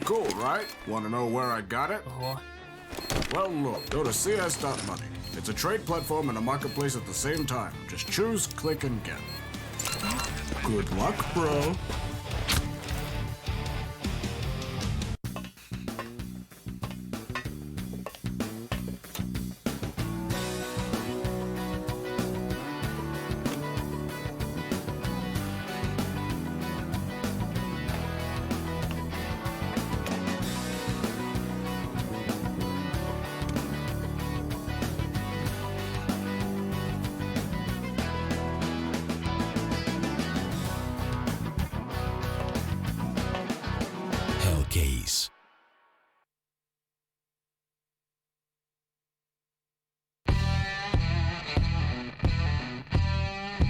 Cool, right? Want to know where I got it? Well, look, go to cs.money. It's a trade platform and a marketplace at the same time. Just choose, click, and get. Good luck, bro. Case.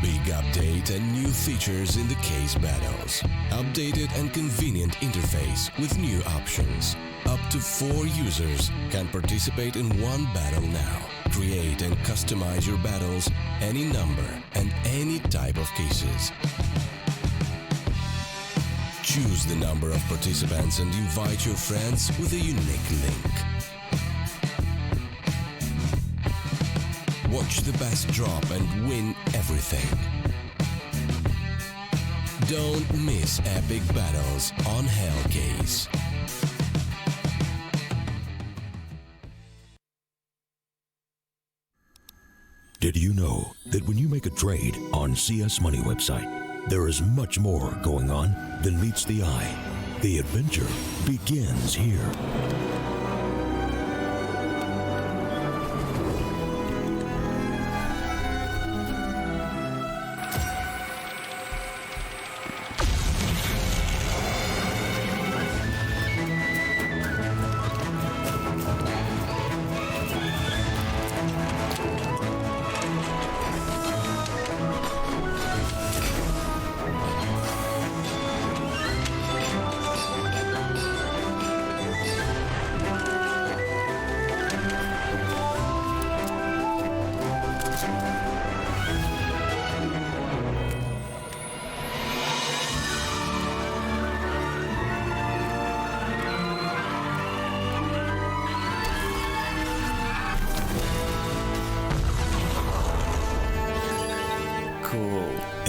Big update and new features in the case battles. Updated and convenient interface with new options. Up to 4 users can participate in one battle now. Create and customize your battles, any number and any type of cases. Choose the number of participants and invite your friends with a unique link. Watch the best drop and win everything. Don't miss epic battles on Hellcase. Did you know that when you make a trade on CS Money website, there is much more going on than meets the eye? The adventure begins here.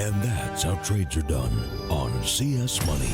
And that's how trades are done on CS Money.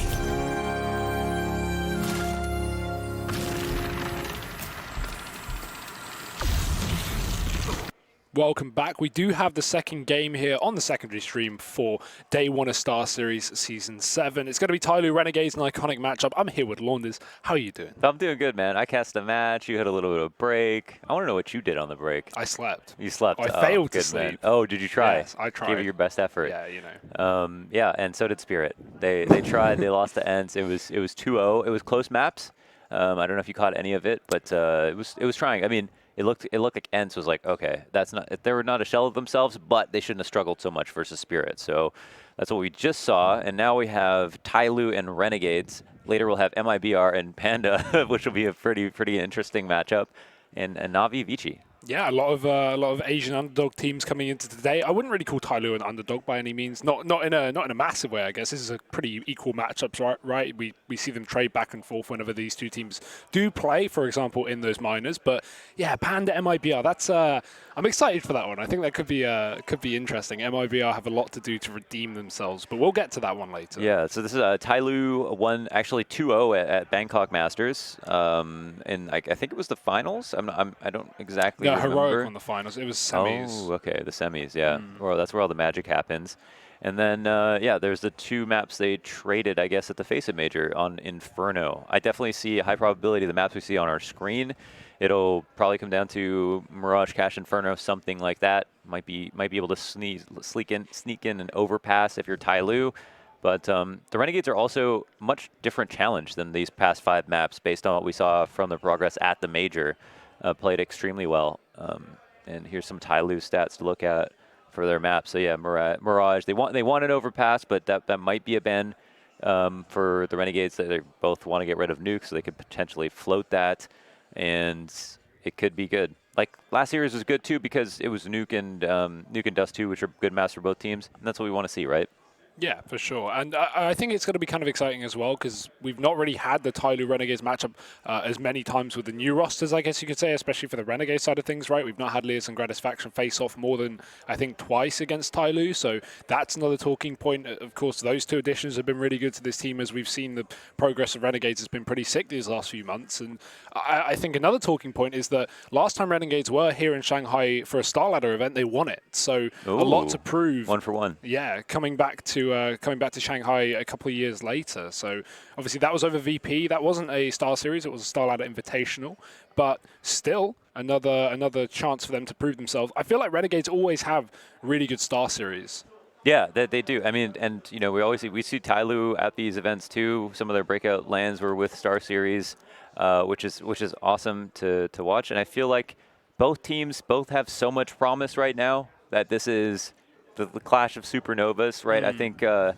Welcome back. We do have the second game here on the secondary stream for Day 1 of StarSeries Season 7. It's going to be TYLOO Renegades, an iconic matchup. I'm here with Launders. How are you doing? I'm doing good, man. I cast a match. You had a little bit of break. I want to know what you did on the break. I slept. You slept? I failed to sleep. Man. Oh, did you try? Yes, I tried. Gave it your best effort. Yeah, you know. Yeah, and so did Spirit. They tried. They lost the ends. It was 2-0. It was close maps. I don't know if you caught any of it, but it was trying. I mean, it looked like Ents was like, okay, that's not, they were not a shell of themselves, but they shouldn't have struggled so much versus Spirit. So that's what we just saw, and now we have TYLOO and Renegades. Later we'll have MIBR and Panda, which will be a pretty interesting matchup, and Navi Vici. Yeah, a lot of Asian underdog teams coming into today. I wouldn't really call TYLOO an underdog by any means. Not in a massive way, I guess. This is a pretty equal matchups, right? We see them trade back and forth whenever these two teams do play, for example, in those minors. But yeah, Panda MIBR. That's I'm excited for that one. I think that could be interesting. MIBR have a lot to do to redeem themselves, but we'll get to that one later. Yeah. So this is TYLOO won actually 2-0 at Bangkok Masters, and I think it was the finals. I don't exactly. Yeah, Heroic won the finals. It was semis. Oh, okay, the semis, yeah. Well, that's where all the magic happens. And then, yeah, there's the 2 maps they traded, I guess, at the Face It Major on Inferno. I definitely see a high probability the maps we see on our screen. It'll probably come down to Mirage, Cache, Inferno, something like that. Might be able to sneak in an overpass if you're TYLOO. But the Renegades are also much different challenge than these past 5 maps based on what we saw from the progress at the Major. Played extremely well. And here's some TYLOO stats to look at for their map. So yeah, Mirage, they want an overpass, but that might be a ban for the Renegades. They both want to get rid of Nuke, so they could potentially float that, and it could be good. Like last series was good too because it was Nuke and Dust 2, which are good maps for both teams, and that's what we want to see, right? Yeah, for sure. And I think it's going to be kind of exciting as well because we've not really had the TYLOO Renegades matchup as many times with the new rosters, I guess you could say, especially for the Renegade side of things, right? We've not had Leas and Gratis faction face off more than, I think, twice against TYLOO. So that's another talking point. Of course, those two additions have been really good to this team as we've seen the progress of Renegades has been pretty sick these last few months. And I think another talking point is that last time Renegades were here in Shanghai for a Star Ladder event, they won it. So a lot to prove. 1 for 1. Yeah, coming back to Shanghai a couple of years later. So obviously that was over VP. That wasn't a Star Series. It was a Star Ladder Invitational. But still, another chance for them to prove themselves. I feel like Renegades always have really good Star Series. Yeah, they do. I mean, and you know, we see TYLOO at these events too. Some of their breakout lands were with Star Series, which is awesome to watch. And I feel like both teams have so much promise right now that this is the clash of supernovas, right? I think the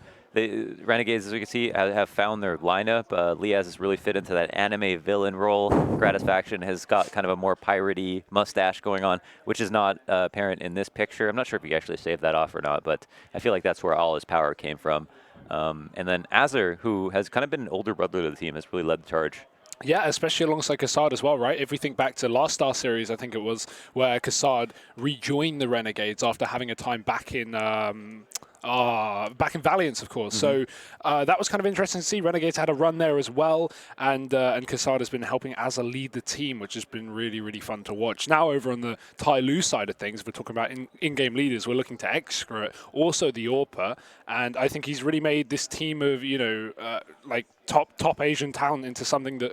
Renegades, as we can see, have found their lineup. Liaz has really fit into that anime villain role. Gratis faction has got kind of a more piratey mustache going on, which is not apparent in this picture. I'm not sure if he actually saved that off or not, but I feel like that's where all his power came from. And then Azur, who has kind of been an older brother to the team, has really led the charge. Yeah, especially alongside Kassad as well, right? If we think back to last Star Series, I think it was, where Kassad rejoined the Renegades after having a time back in Valiance, of course. So that was kind of interesting to see. Renegades had a run there as well, and Kassad has been helping Azur lead the team, which has been really, really fun to watch. Now over on the TYLOO side of things, we're talking about in-game leaders. We're looking to Excret, also the Orpa, and I think he's really made this team of, like top Asian talent into something that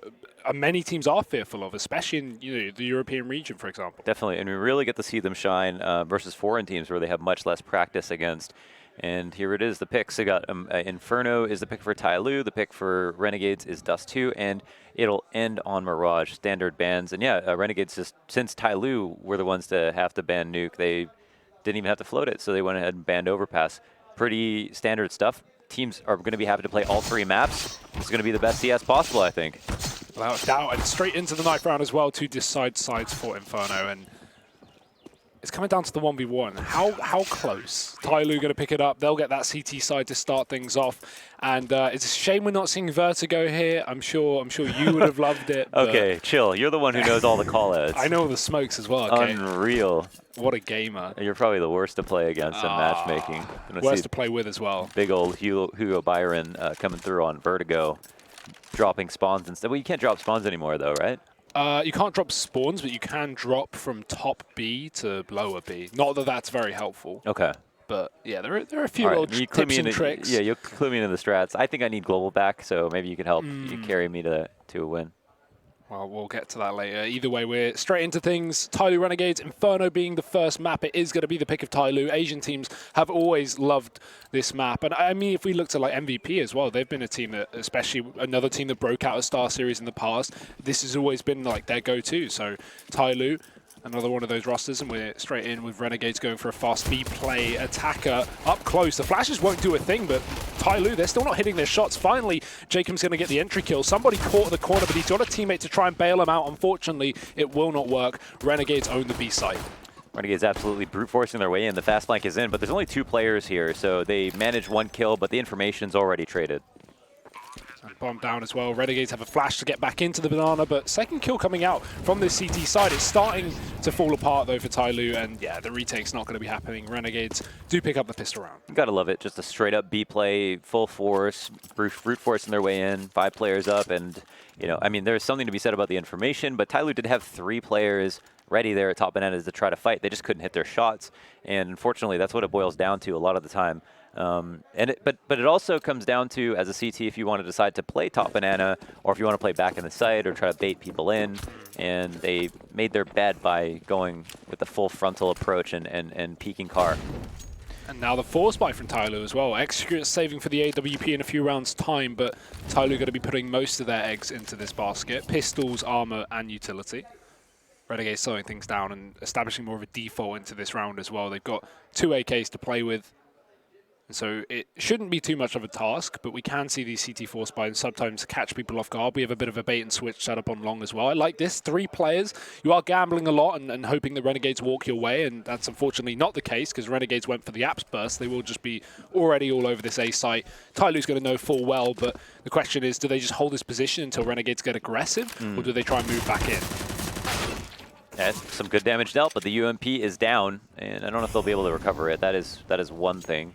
many teams are fearful of, especially in the European region, for example. Definitely, and we really get to see them shine versus foreign teams where they have much less practice against. And here it is, the picks. They got Inferno is the pick for TYLOO, the pick for Renegades is Dust 2, and it'll end on Mirage, standard bans. And yeah, Renegades, just since TYLOO were the ones to have to ban Nuke, they didn't even have to float it, so they went ahead and banned Overpass. Pretty standard stuff. Teams are going to be happy to play all 3 maps. It's going to be the best CS possible, I think. Without doubt, and straight into the ninth round as well to decide sides for Inferno. And it's coming down to the 1v1. How close? TYLOO going to pick it up. They'll get that CT side to start things off. And it's a shame we're not seeing Vertigo here. I'm sure you would have loved it. Okay, chill. You're the one who knows all the call-outs. I know all the smokes as well. Okay? Unreal. What a gamer. You're probably the worst to play against in matchmaking. Worst to play with as well. Big old Hugo Byron coming through on Vertigo, dropping spawns and stuff. Well, you can't drop spawns anymore, though, right? You can't drop spawns, but you can drop from top B to lower B. Not that that's very helpful. Okay. But yeah, there are a few little tips and tricks. Yeah, you'll clue me into the strats. I think I need global back, so maybe you could help you carry me to a win. Well, we'll get to that later. Either way, we're straight into things. TYLOO Renegades, Inferno being the first map. It is going to be the pick of TYLOO. Asian teams have always loved this map. And I mean, if we look to like MVP as well, they've been a team that, especially another team that broke out of Star Series in the past, this has always been like their go-to. So TYLOO, another one of those rosters, and we're straight in with Renegades going for a fast B play attacker up close. The flashes won't do a thing, but TYLOO, they're still not hitting their shots. Finally, Jacob's going to get the entry kill. Somebody caught the corner, but he's got a teammate to try and bail him out. Unfortunately, it will not work. Renegades own the B site. Renegades absolutely brute forcing their way in. The fast flank is in, but there's only 2 players here, so they managed 1 kill, but the information's already traded. Bomb down as well. Renegades have a flash to get back into the banana, but second kill coming out from this CT side. It's starting to fall apart though for TYLOO, and yeah, the retake's not going to be happening. Renegades do pick up the pistol round. You gotta love it. Just a straight up B play, full force, brute forcing their way in, 5 players up, and I mean, there's something to be said about the information, but TYLOO did have 3 players ready there at top bananas to try to fight. They just couldn't hit their shots, and unfortunately, that's what it boils down to a lot of the time. But it also comes down to, as a CT, if you want to decide to play top banana, or if you want to play back in the site or try to bait people in, and they made their bet by going with the full frontal approach and peeking car. And now the force buy from TYLOO as well. Execute saving for the AWP in a few rounds' time, but TYLOO going to be putting most of their eggs into this basket. Pistols, armor, and utility. Renegade slowing things down and establishing more of a default into this round as well. They've got 2 AKs to play with. So it shouldn't be too much of a task, but we can see these CT4 spines sometimes catch people off guard. We have a bit of a bait and switch set up on long as well. I like this. 3 players. You are gambling a lot and hoping the Renegades walk your way, and that's unfortunately not the case because Renegades went for the apps burst. They will just be already all over this A site. TYLOO's going to know full well, but the question is, do they just hold this position until Renegades get aggressive, or do they try and move back in? That's some good damage dealt, but the UMP is down, and I don't know if they'll be able to recover it. That is one thing.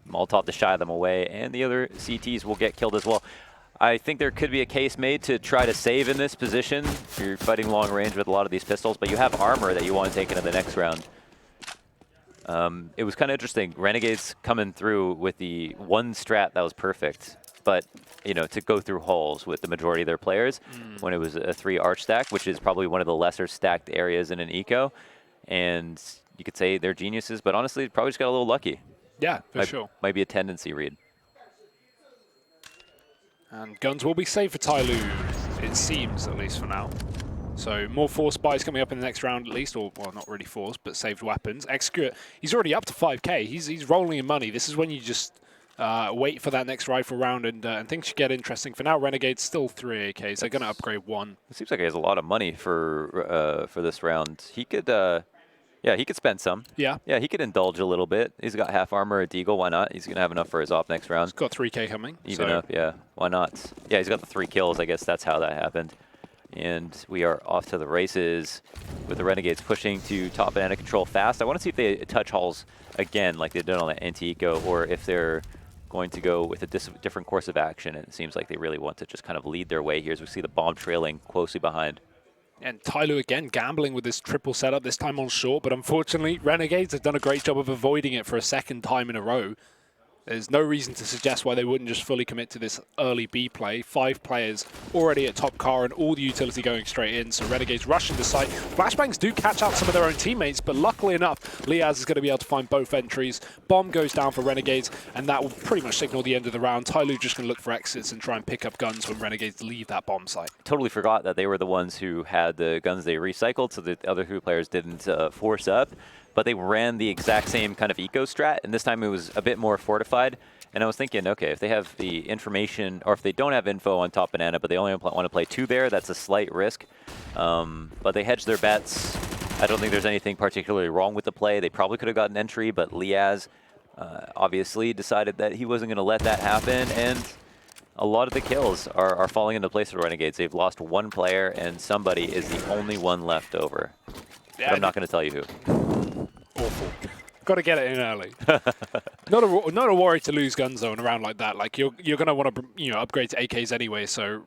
Molotov to shy them away, and the other CTs will get killed as well. I think there could be a case made to try to save in this position. You're fighting long range with a lot of these pistols, but you have armor that you want to take into the next round. It was kind of interesting. Renegades coming through with the one strat that was perfect, but to go through holes with the majority of their players when it was a 3 arch stack, which is probably one of the lesser stacked areas in an eco. And you could say they're geniuses, but honestly, probably just got a little lucky. Yeah, for sure. Might be a tendency read. And guns will be safe for TYLOO, it seems, at least for now. So more force buys coming up in the next round at least, or well, not really force, but saved weapons. Execute, he's already up to 5k. He's rolling in money. This is when you just wait for that next rifle round, and things should get interesting. For now, Renegade's still 3 AKs. They're going to upgrade 1. It seems like he has a lot of money for this round. He could... Yeah, he could spend some. Yeah, he could indulge a little bit. He's got half armor, a deagle. Why not? He's going to have enough for his op next round. He's got 3k coming. Even up, yeah. Why not? Yeah, he's got the 3 kills. I guess that's how that happened. And we are off to the races with the Renegades pushing to top banana control fast. I want to see if they touch halls again like they did on the anti-eco, or if they're going to go with a different course of action. And it seems like they really want to just kind of lead their way here as we see the bomb trailing closely behind. And TYLOO again gambling with this triple setup, this time on short, but unfortunately Renegades have done a great job of avoiding it for a second time in a row. There's no reason to suggest why they wouldn't just fully commit to this early B play. 5 players already at top car and all the utility going straight in, so Renegades rushing the site. Flashbangs do catch out some of their own teammates, but luckily enough, Liaz is going to be able to find both entries. Bomb goes down for Renegades, and that will pretty much signal the end of the round. TYLOO just going to look for exits and try and pick up guns when Renegades leave that bomb site. Totally forgot that they were the ones who had the guns they recycled, so the other 2 players didn't force up. But they ran the exact same kind of eco strat, and this time it was a bit more fortified. And I was thinking, okay, if they have the information, or if they don't have info on top banana, but they only want to play 2 there, that's a slight risk. But they hedged their bets. I don't think there's anything particularly wrong with the play. They probably could have gotten entry, but Liaz obviously decided that he wasn't going to let that happen. And a lot of the kills are falling into place for Renegades. They've lost 1 player, and somebody is the only one left over. Yeah, but I'm not going to tell you who. Awful. Got to get it in early. not a worry to lose gun zone around like that. Like you're going to want to upgrade to AKs anyway. So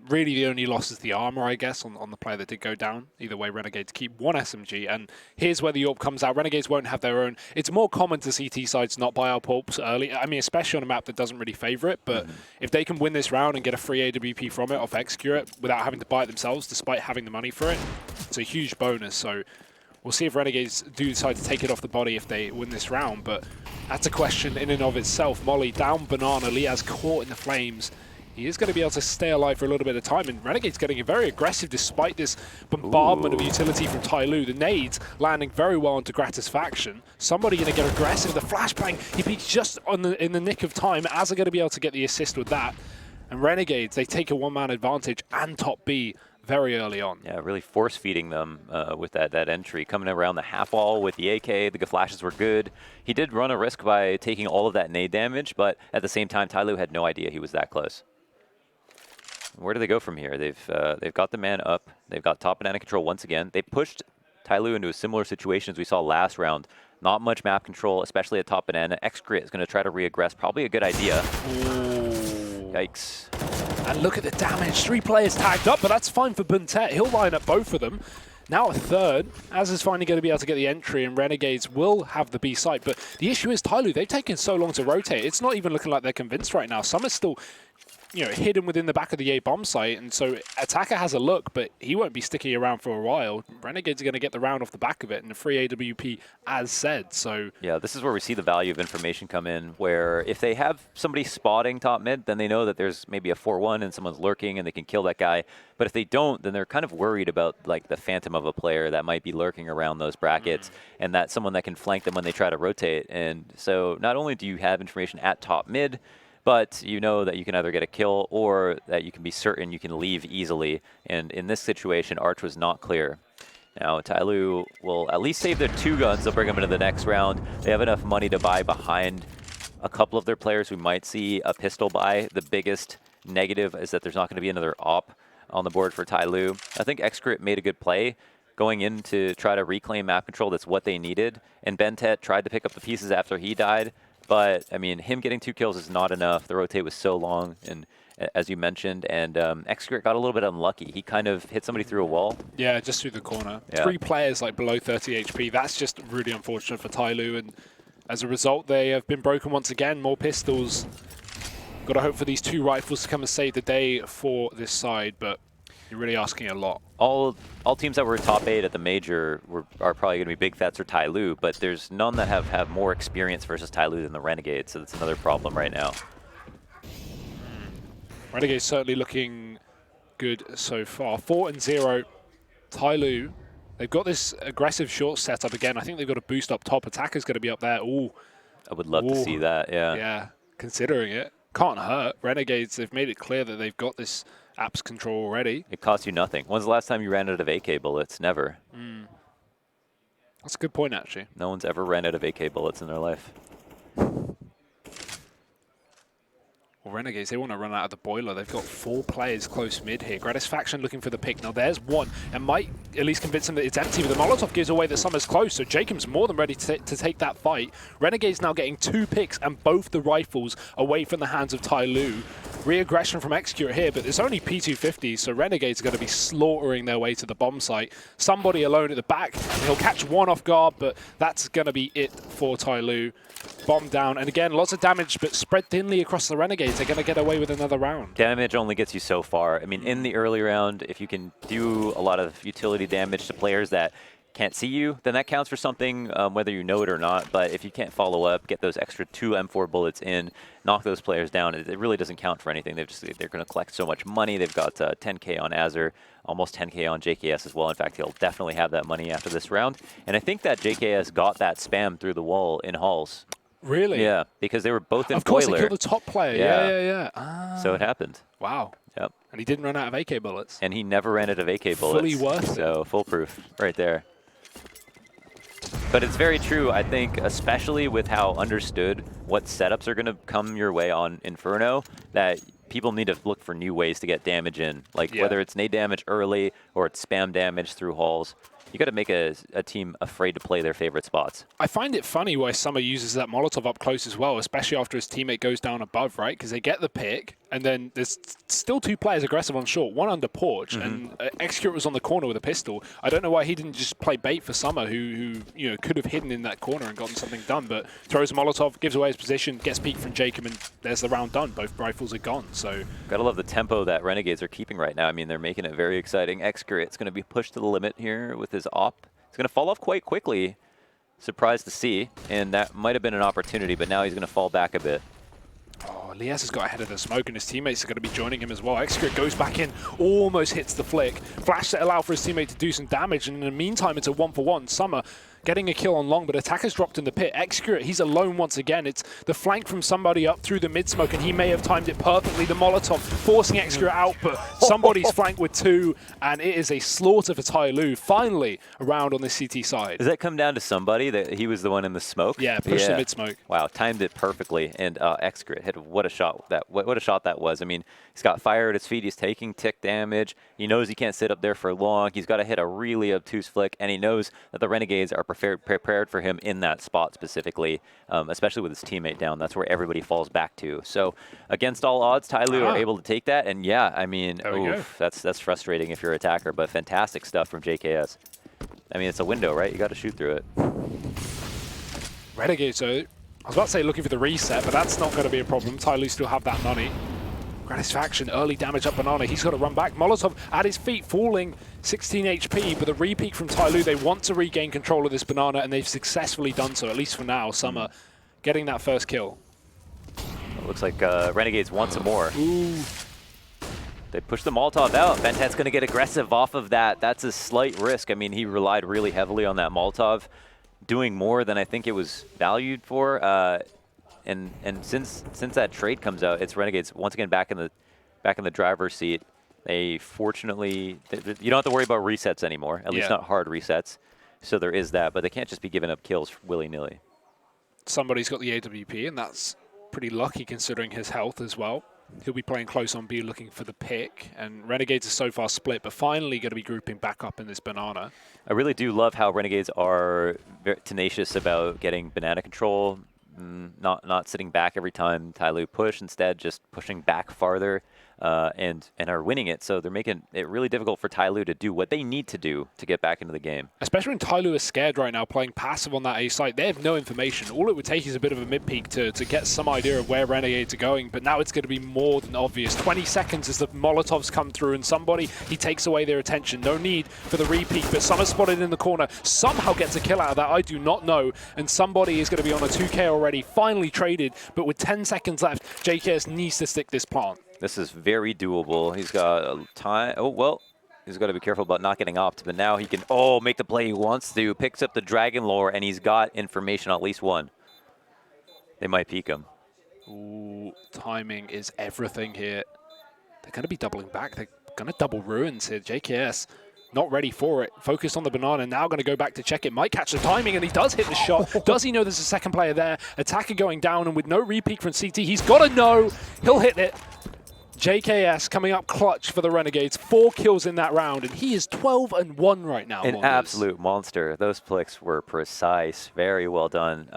really the only loss is the armor, I guess, on the player that did go down. Either way, Renegades keep 1 SMG, and here's where the AWP comes out. Renegades won't have their own. It's more common to see T sides not buy up AWPs early. I mean, especially on a map that doesn't really favor it. But if they can win this round and get a free AWP from it off Execute without having to buy it themselves, despite having the money for it, it's a huge bonus. So we'll see if Renegades do decide to take it off the body if they win this round, but that's a question in and of itself. Molly down banana, Liaz caught in the flames. He is going to be able to stay alive for a little bit of time, and Renegade's getting very aggressive despite this bombardment of utility from TYLOO. The nades landing very well onto Gratis faction. Somebody going to get aggressive. The flashbang, he peaks just in the nick of time, as are going to be able to get the assist with that. And Renegades, they take a 1-man advantage and top B very early on. Yeah, really force-feeding them with that entry. Coming around the half wall with the AK, the flashes were good. He did run a risk by taking all of that nade damage, but at the same time, TYLOO had no idea he was that close. Where do they go from here? They've got the man up. They've got top banana control once again. They pushed TYLOO into a similar situation as we saw last round. Not much map control, especially at top banana. X-Grit is going to try to reaggress. Probably a good idea. Ooh. Yikes. And look at the damage. 3 players tagged up, but that's fine for Buntet. He'll line up both of them. Now a third. Az is finally going to be able to get the entry, and Renegades will have the B site. But the issue is TYLOO, they've taken so long to rotate. It's not even looking like they're convinced right now. Some are still hidden within the back of the A bomb site, and so Attacker has a look, but he won't be sticking around for a while. Renegades are going to get the round off the back of it, and a free AWP as said. So yeah, this is where we see the value of information come in, where if they have somebody spotting top mid, then they know that there's maybe a 4-1 and someone's lurking and they can kill that guy. But if they don't, then they're kind of worried about like the phantom of a player that might be lurking around those brackets, and that's someone that can flank them when they try to rotate. And so not only do you have information at top mid, but you know that you can either get a kill or that you can be certain you can leave easily. And in this situation, Arch was not clear. Now, TYLOO will at least save their 2 guns. They'll bring them into the next round. They have enough money to buy behind a couple of their players. We might see a pistol buy. The biggest negative is that there's not going to be another op on the board for TYLOO. I think Xcrit made a good play going in to try to reclaim map control. That's what they needed. And Bentet tried to pick up the pieces after he died. But, I mean, him getting 2 kills is not enough. The rotate was so long, and as you mentioned, and Xcrit got a little bit unlucky. He kind of hit somebody through a wall. Yeah, just through the corner. Yeah. 3 players like below 30 HP. That's just really unfortunate for TYLOO, and as a result, they have been broken once again. More pistols. Got to hope for these 2 rifles to come and save the day for this side, but you're really asking a lot. All teams that were top 8 at the major are probably going to be big threats for TYLOO, but there's none that have more experience versus TYLOO than the Renegades, so that's another problem right now. Renegades certainly looking good so far. 4-0. TYLOO, they've got this aggressive short setup again. I think they've got a boost up top. Attacker's going to be up there. Ooh. I would love to see that, yeah. Yeah, considering it. Can't hurt. Renegades, they've made it clear that they've got this apps control already. It costs you nothing. When's the last time you ran out of AK bullets? Never. That's a good point, actually. No one's ever ran out of AK bullets in their life. Well, Renegades, they want to run out of the boiler. They've got 4 players close mid here. Gratisfaction looking for the pick. Now there's one, and might at least convince them that it's empty, but the Molotov gives away that Summer's close, so Jacob's more than ready to take that fight. Renegades now getting 2 picks and both the rifles away from the hands of TYLOO. Re-aggression from Execute here, but there's only P250, so Renegades are going to be slaughtering their way to the bomb site. Somebody alone at the back, and he'll catch one off guard, but that's going to be it for TYLOO. Bomb down, and again, lots of damage, but spread thinly across the Renegades. They're going to get away with another round. Damage only gets you so far. I mean, in the early round, if you can do a lot of utility damage to players that can't see you, then that counts for something, whether you know it or not. But if you can't follow up, get those extra 2 M4 bullets in, knock those players down, it really doesn't count for anything. They're going to collect so much money. They've got 10K on Azure, almost 10K on JKS as well. In fact, he'll definitely have that money after this round. And I think that JKS got that spam through the wall in halls. Really? Yeah, because they were both in Of course, boiler. they killed the top player. Yeah. Ah. So it happened. Wow. Yep. And he didn't run out of AK bullets. And he never ran out of AK bullets. Fully worth it. So foolproof right there. But it's very true, I think, especially with how understood what setups are going to come your way on Inferno, that people need to look for new ways to get damage in. Like whether it's nade damage early or it's spam damage through halls. You got to make a team afraid to play their favorite spots. I find it funny why Summer uses that Molotov up close as well, especially after his teammate goes down above, right? Because they get the pick, and then there's still 2 players aggressive on short, one under porch, and Execute was on the corner with a pistol. I don't know why he didn't just play bait for Summer, who could have hidden in that corner and gotten something done, but throws a Molotov, gives away his position, gets peeked from Jacob, and there's the round done. Both rifles are gone. So gotta love the tempo that Renegades are keeping right now. I mean, they're making it very exciting. Execut's going to be pushed to the limit here with his op. It's going to fall off quite quickly. Surprised to see, and that might have been an opportunity, but now he's going to fall back a bit. Oh, Lias has got ahead of the smoke, and his teammates are going to be joining him as well. Execute goes back in, almost hits the flick. Flash to allow for his teammate to do some damage, and in the meantime, it's a 1-for-1. Summer getting a kill on long, but Attacker's dropped in the pit. Execute, he's alone once again. It's the flank from somebody up through the mid-smoke, and he may have timed it perfectly. The Molotov forcing Execute out, but somebody's flanked with 2, and it is a slaughter for TYLOO. Finally, a round on the CT side. Does that come down to somebody that he was the one in the smoke? Yeah, pushed the mid-smoke. Wow, timed it perfectly, and Execute hit what a shot that was. I mean, he's got fire at his feet. He's taking tick damage. He knows he can't sit up there for long. He's got to hit a really obtuse flick, and he knows that the Renegades are prepared for him in that spot specifically, especially with his teammate down. That's where everybody falls back to. So against all odds, TYLOO are able to take that, and yeah, I mean, that's frustrating if you're an attacker, but fantastic stuff from JKS. I mean, it's a window, right? You got to shoot through it. Renegades, so I was about to say looking for the reset, but that's not going to be a problem. TYLOO still have that money. Gratisfaction, early damage up Banana. He's got to run back. Molotov at his feet, falling 16 HP, but the re-peek from TYLOO, they want to regain control of this Banana, and they've successfully done so, at least for now. Summer getting that first kill. It looks like Renegades want some more. Ooh. They push the Molotov out. Bentet's going to get aggressive off of that. That's a slight risk. I mean, he relied really heavily on that Molotov, doing more than I think it was valued for. And since that trade comes out, it's Renegades once again back in the driver's seat. They fortunately, you don't have to worry about resets anymore, at least not hard resets. So there is that, but they can't just be giving up kills willy-nilly. Somebody's got the AWP, and that's pretty lucky considering his health as well. He'll be playing close on B, looking for the pick, and Renegades are so far split, but finally going to be grouping back up in this Banana. I really do love how Renegades are very tenacious about getting Banana control, not sitting back every time TYLOO push, instead just pushing back farther and are winning it. So they're making it really difficult for TYLOO to do what they need to do to get back into the game. Especially when TYLOO is scared right now, playing passive on that A site. They have no information. All it would take is a bit of a mid-peak to get some idea of where Renegades are going, but now it's going to be more than obvious. 20 seconds as the Molotovs come through, and he takes away their attention. No need for the re-peak, but Summer spotted in the corner. Somehow gets a kill out of that, I do not know. And somebody is going to be on a 2K already, finally traded, but with 10 seconds left, JKS needs to stick this plant. This is very doable. He's got a time. Oh, well, he's got to be careful about not getting opt, but now he can, make the play he wants to. Picks up the Dragon Lore, and he's got information on at least one. They might peek him. Ooh, timing is everything here. They're going to be doubling back. They're going to double ruins here. JKS not ready for it. Focused on the Banana, now going to go back to check it. Might catch the timing, and he does hit the shot. Does he know there's a second player there? Attacker going down, and with no re-peek from CT, he's got to know. He'll hit it. JKS coming up clutch for the Renegades. 4 kills in that round, and he is 12-1 right now. An absolute monster. Those flicks were precise. Very well done.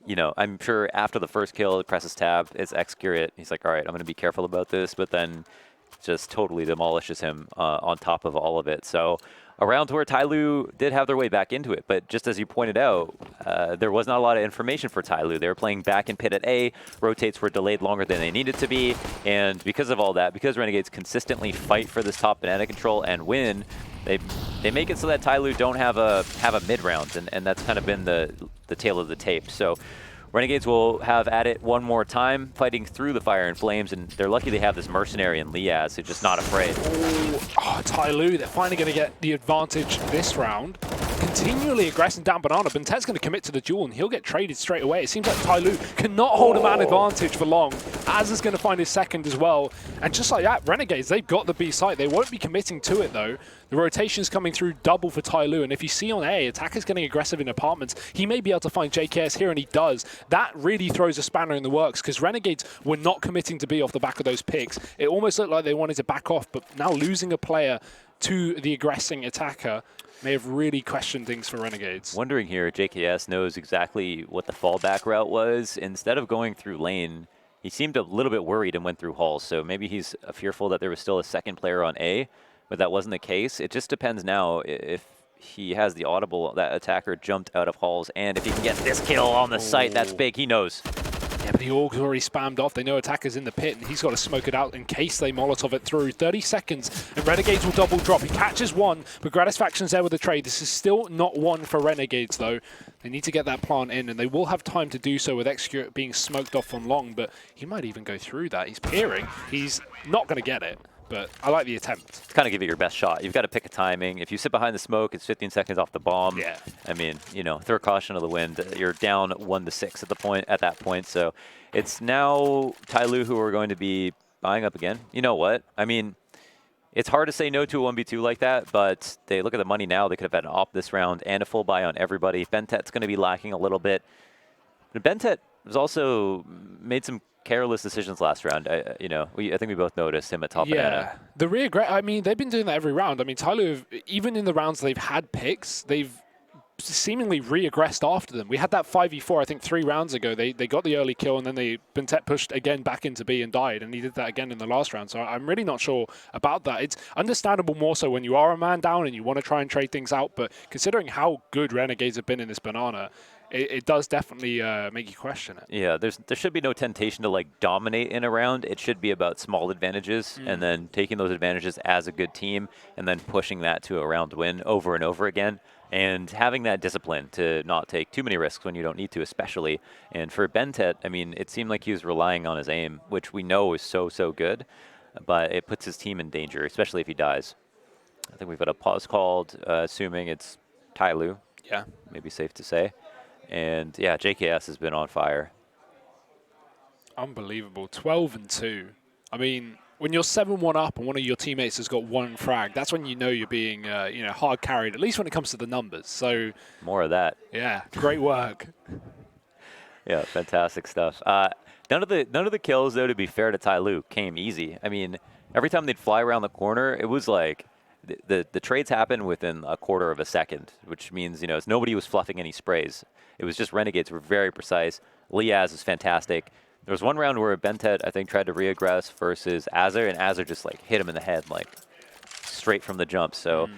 You know, I'm sure after the first kill, he presses tab, it's accurate. He's like, all right, I'm going to be careful about this, but then just totally demolishes him on top of all of it. So a round where TYLOO did have their way back into it, but just as you pointed out, there was not a lot of information for TYLOO. They were playing back in pit at A, rotates were delayed longer than they needed to be, and because of all that, because Renegades consistently fight for this top Banana control and win, they make it so that TYLOO don't have a mid-round, and that's kind of been the tail of the tape. So Renegades will have at it one more time, fighting through the fire and flames, and they're lucky they have this mercenary in Liaz, who's just not afraid. Oh, TYLOO, they're finally going to get the advantage this round. Continually aggressing down Banana. Bentet's going to commit to the duel, and he'll get traded straight away. It seems like TYLOO cannot hold a man advantage for long. Az is going to find his second as well. And just like that, Renegades, they've got the B site. They won't be committing to it, though. The rotation's coming through double for TYLOO, and if you see on A, Attacker's getting aggressive in apartments. He may be able to find JKS here, and he does. That really throws a spanner in the works, because Renegades were not committing to B off the back of those picks. It almost looked like they wanted to back off, but now losing a player to the aggressing Attacker may have really questioned things for Renegades. Wondering here, JKS knows exactly what the fallback route was. Instead of going through lane, he seemed a little bit worried and went through halls, so maybe he's fearful that there was still a second player on A, but that wasn't the case. It just depends now if he has the audible, that Attacker jumped out of halls, and if he can get this kill on the site, that's big, he knows. Yeah, but the Aug's already spammed off. They know Attacker's in the pit, and he's got to smoke it out in case they Molotov it through. 30 seconds, and Renegades will double drop. He catches one, but Gratisfaction's there with the trade. This is still not one for Renegades, though. They need to get that plant in, and they will have time to do so with Execute being smoked off on long, but he might even go through that. He's peering. He's not going to get it, but I like the attempt. Kind of give it your best shot. You've got to pick a timing. If you sit behind the smoke, it's 15 seconds off the bomb. Yeah. I mean, you know, throw caution to the wind. You're down 1-6 at that point. So it's now TYLOO who are going to be buying up again. You know what? I mean, it's hard to say no to a 1v2 like that, but they look at the money now. They could have had an op this round and a full buy on everybody. Bentet's going to be lacking a little bit. But Bentet has also made some careless decisions last round. I think we both noticed him at top banana. The I mean, they've been doing that every round. I mean, TYLOO, even in the rounds they've had picks, they've seemingly re-aggressed after them. We had that 5v4, I think, 3 rounds ago. They got the early kill, and then Bentet pushed again back into B and died, and he did that again in the last round. So I'm really not sure about that. It's understandable more so when you are a man down and you want to try and trade things out, but considering how good Renegades have been in this banana, it does definitely make you question it. Yeah, there should be no temptation to like dominate in a round. It should be about small advantages and then taking those advantages as a good team and then pushing that to a round win over and over again. And having that discipline to not take too many risks when you don't need to, especially. And for Bentet, I mean, it seemed like he was relying on his aim, which we know is so good, but it puts his team in danger, especially if he dies. I think we've got a pause called, assuming it's TYLOO. Yeah. Maybe safe to say. And yeah, JKS has been on fire. Unbelievable. 12-2. I mean, when you're 7-1 up and one of your teammates has got 1 frag, that's when you know you're being hard carried, at least when it comes to the numbers. So more of that. Yeah, great work. Yeah, fantastic stuff. None of the kills, though, to be fair to TYLOO, came easy. I mean, every time they'd fly around the corner, it was like the trades happened within a quarter of a second, which means, nobody was fluffing any sprays. It was just Renegades were very precise. Liaz is fantastic. There was one round where Bentet, I think, tried to reaggress versus Azir, and Azir just like hit him in the head like straight from the jump. So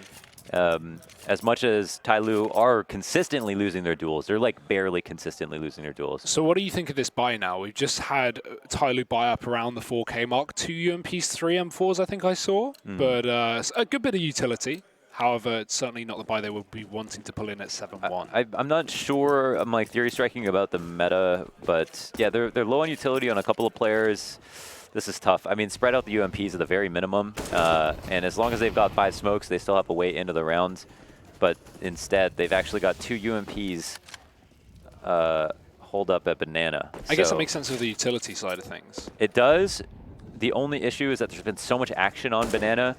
as much as TYLOO are consistently losing their duels, they're like barely consistently losing their duels. So what do you think of this buy now? We've just had TYLOO buy up around the 4K mark, 2 UMPs, 3 M4s I think I saw, but a good bit of utility. However, it's certainly not the buy they would be wanting to pull in at 7-1. I'm not sure. I'm like theory striking about the meta, but yeah, they're low on utility on a couple of players. This is tough. I mean, spread out the UMPs at the very minimum, and as long as they've got 5 smokes, they still have a way into the round. But instead, they've actually got 2 UMPs hold up at Banana. I guess that makes sense of the utility side of things. It does. The only issue is that there's been so much action on Banana,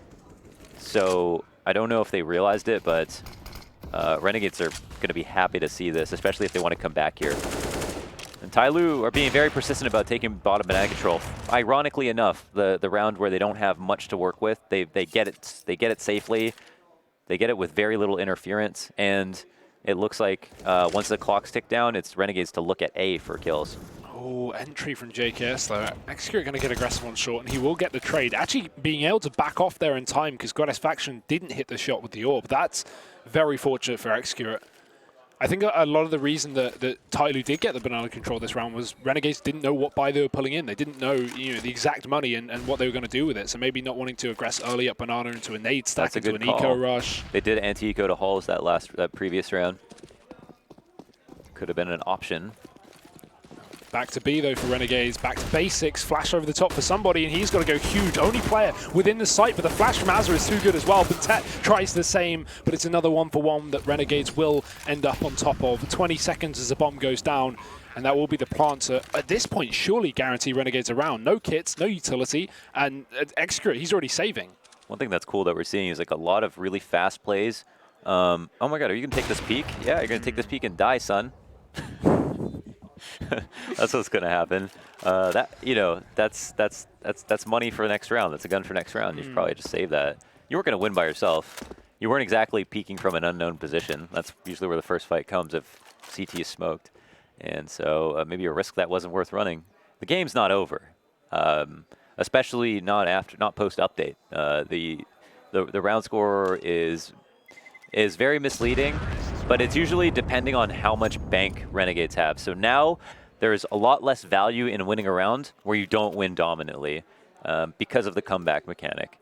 so I don't know if they realized it, but Renegades are going to be happy to see this, especially if they want to come back here. And TYLOO are being very persistent about taking bottom banana control. Ironically enough, the round where they don't have much to work with, they get it safely. They get it with very little interference, and it looks like once the clocks tick down, it's Renegades to look at A for kills. Oh, entry from JKS though. Execute going to get aggressive on short, and he will get the trade. Actually being able to back off there in time because Goddess Faction didn't hit the shot with the orb. That's very fortunate for Execute. I think a lot of the reason that TYLOO did get the banana control this round was Renegades didn't know what buy they were pulling in. They didn't know the exact money and what they were going to do with it. So maybe not wanting to aggress early up banana into a nade stack, into an eco rush. They did anti-eco to Halls that previous round. Could have been an option. Back to B, though, for Renegades. Back to basics. Flash over the top for somebody, and he's got to go huge. Only player within the site, but the flash from Azir is too good as well. Bentet tries the same, but it's another 1-for-1 that Renegades will end up on top of. 20 seconds as the bomb goes down, and that will be the plant to, at this point, surely guarantee Renegades around. No kits, no utility, and Execute, he's already saving. One thing that's cool that we're seeing is like a lot of really fast plays. Oh my god, are you going to take this peek? Yeah, you're going to take this peek and die, son. That's what's going to happen. That's money for next round. That's a gun for next round. You should probably just save that. You weren't going to win by yourself. You weren't exactly peeking from an unknown position. That's usually where the first fight comes if CT is smoked. And so maybe a risk that wasn't worth running. The game's not over, especially not post update. The round score is very misleading. But it's usually depending on how much bank Renegades have. So now there's a lot less value in winning a round where you don't win dominantly because of the comeback mechanic.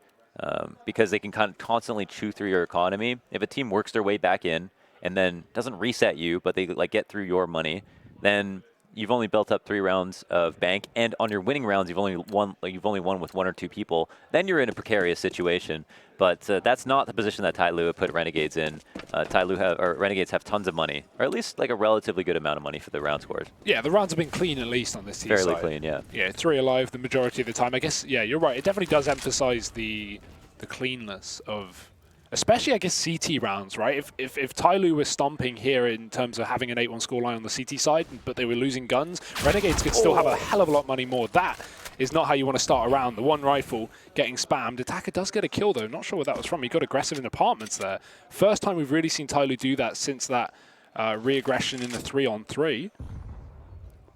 Because they can constantly chew through your economy. If a team works their way back in and then doesn't reset you, but they get through your money, then you've only built up 3 rounds of bank, and on your winning rounds, you've only won with 1 or 2 people. Then you're in a precarious situation. But that's not the position that TYLOO put Renegades in. Renegades have tons of money, or at least like a relatively good amount of money for the round scores. Yeah, the rounds have been clean at least on this team side. Fairly clean, yeah. Yeah, 3 alive the majority of the time. I guess, yeah, you're right. It definitely does emphasize the cleanness of, especially, I guess, CT rounds, right? If TYLOO was stomping here in terms of having an 8-1 scoreline on the CT side, but they were losing guns, Renegades could still have a hell of a lot money more. That is not how you want to start a round. The 1 rifle getting spammed. Attacker does get a kill, though. Not sure where that was from. He got aggressive in apartments there. First time we've really seen TYLOO do that since that re-aggression in the 3-on-3.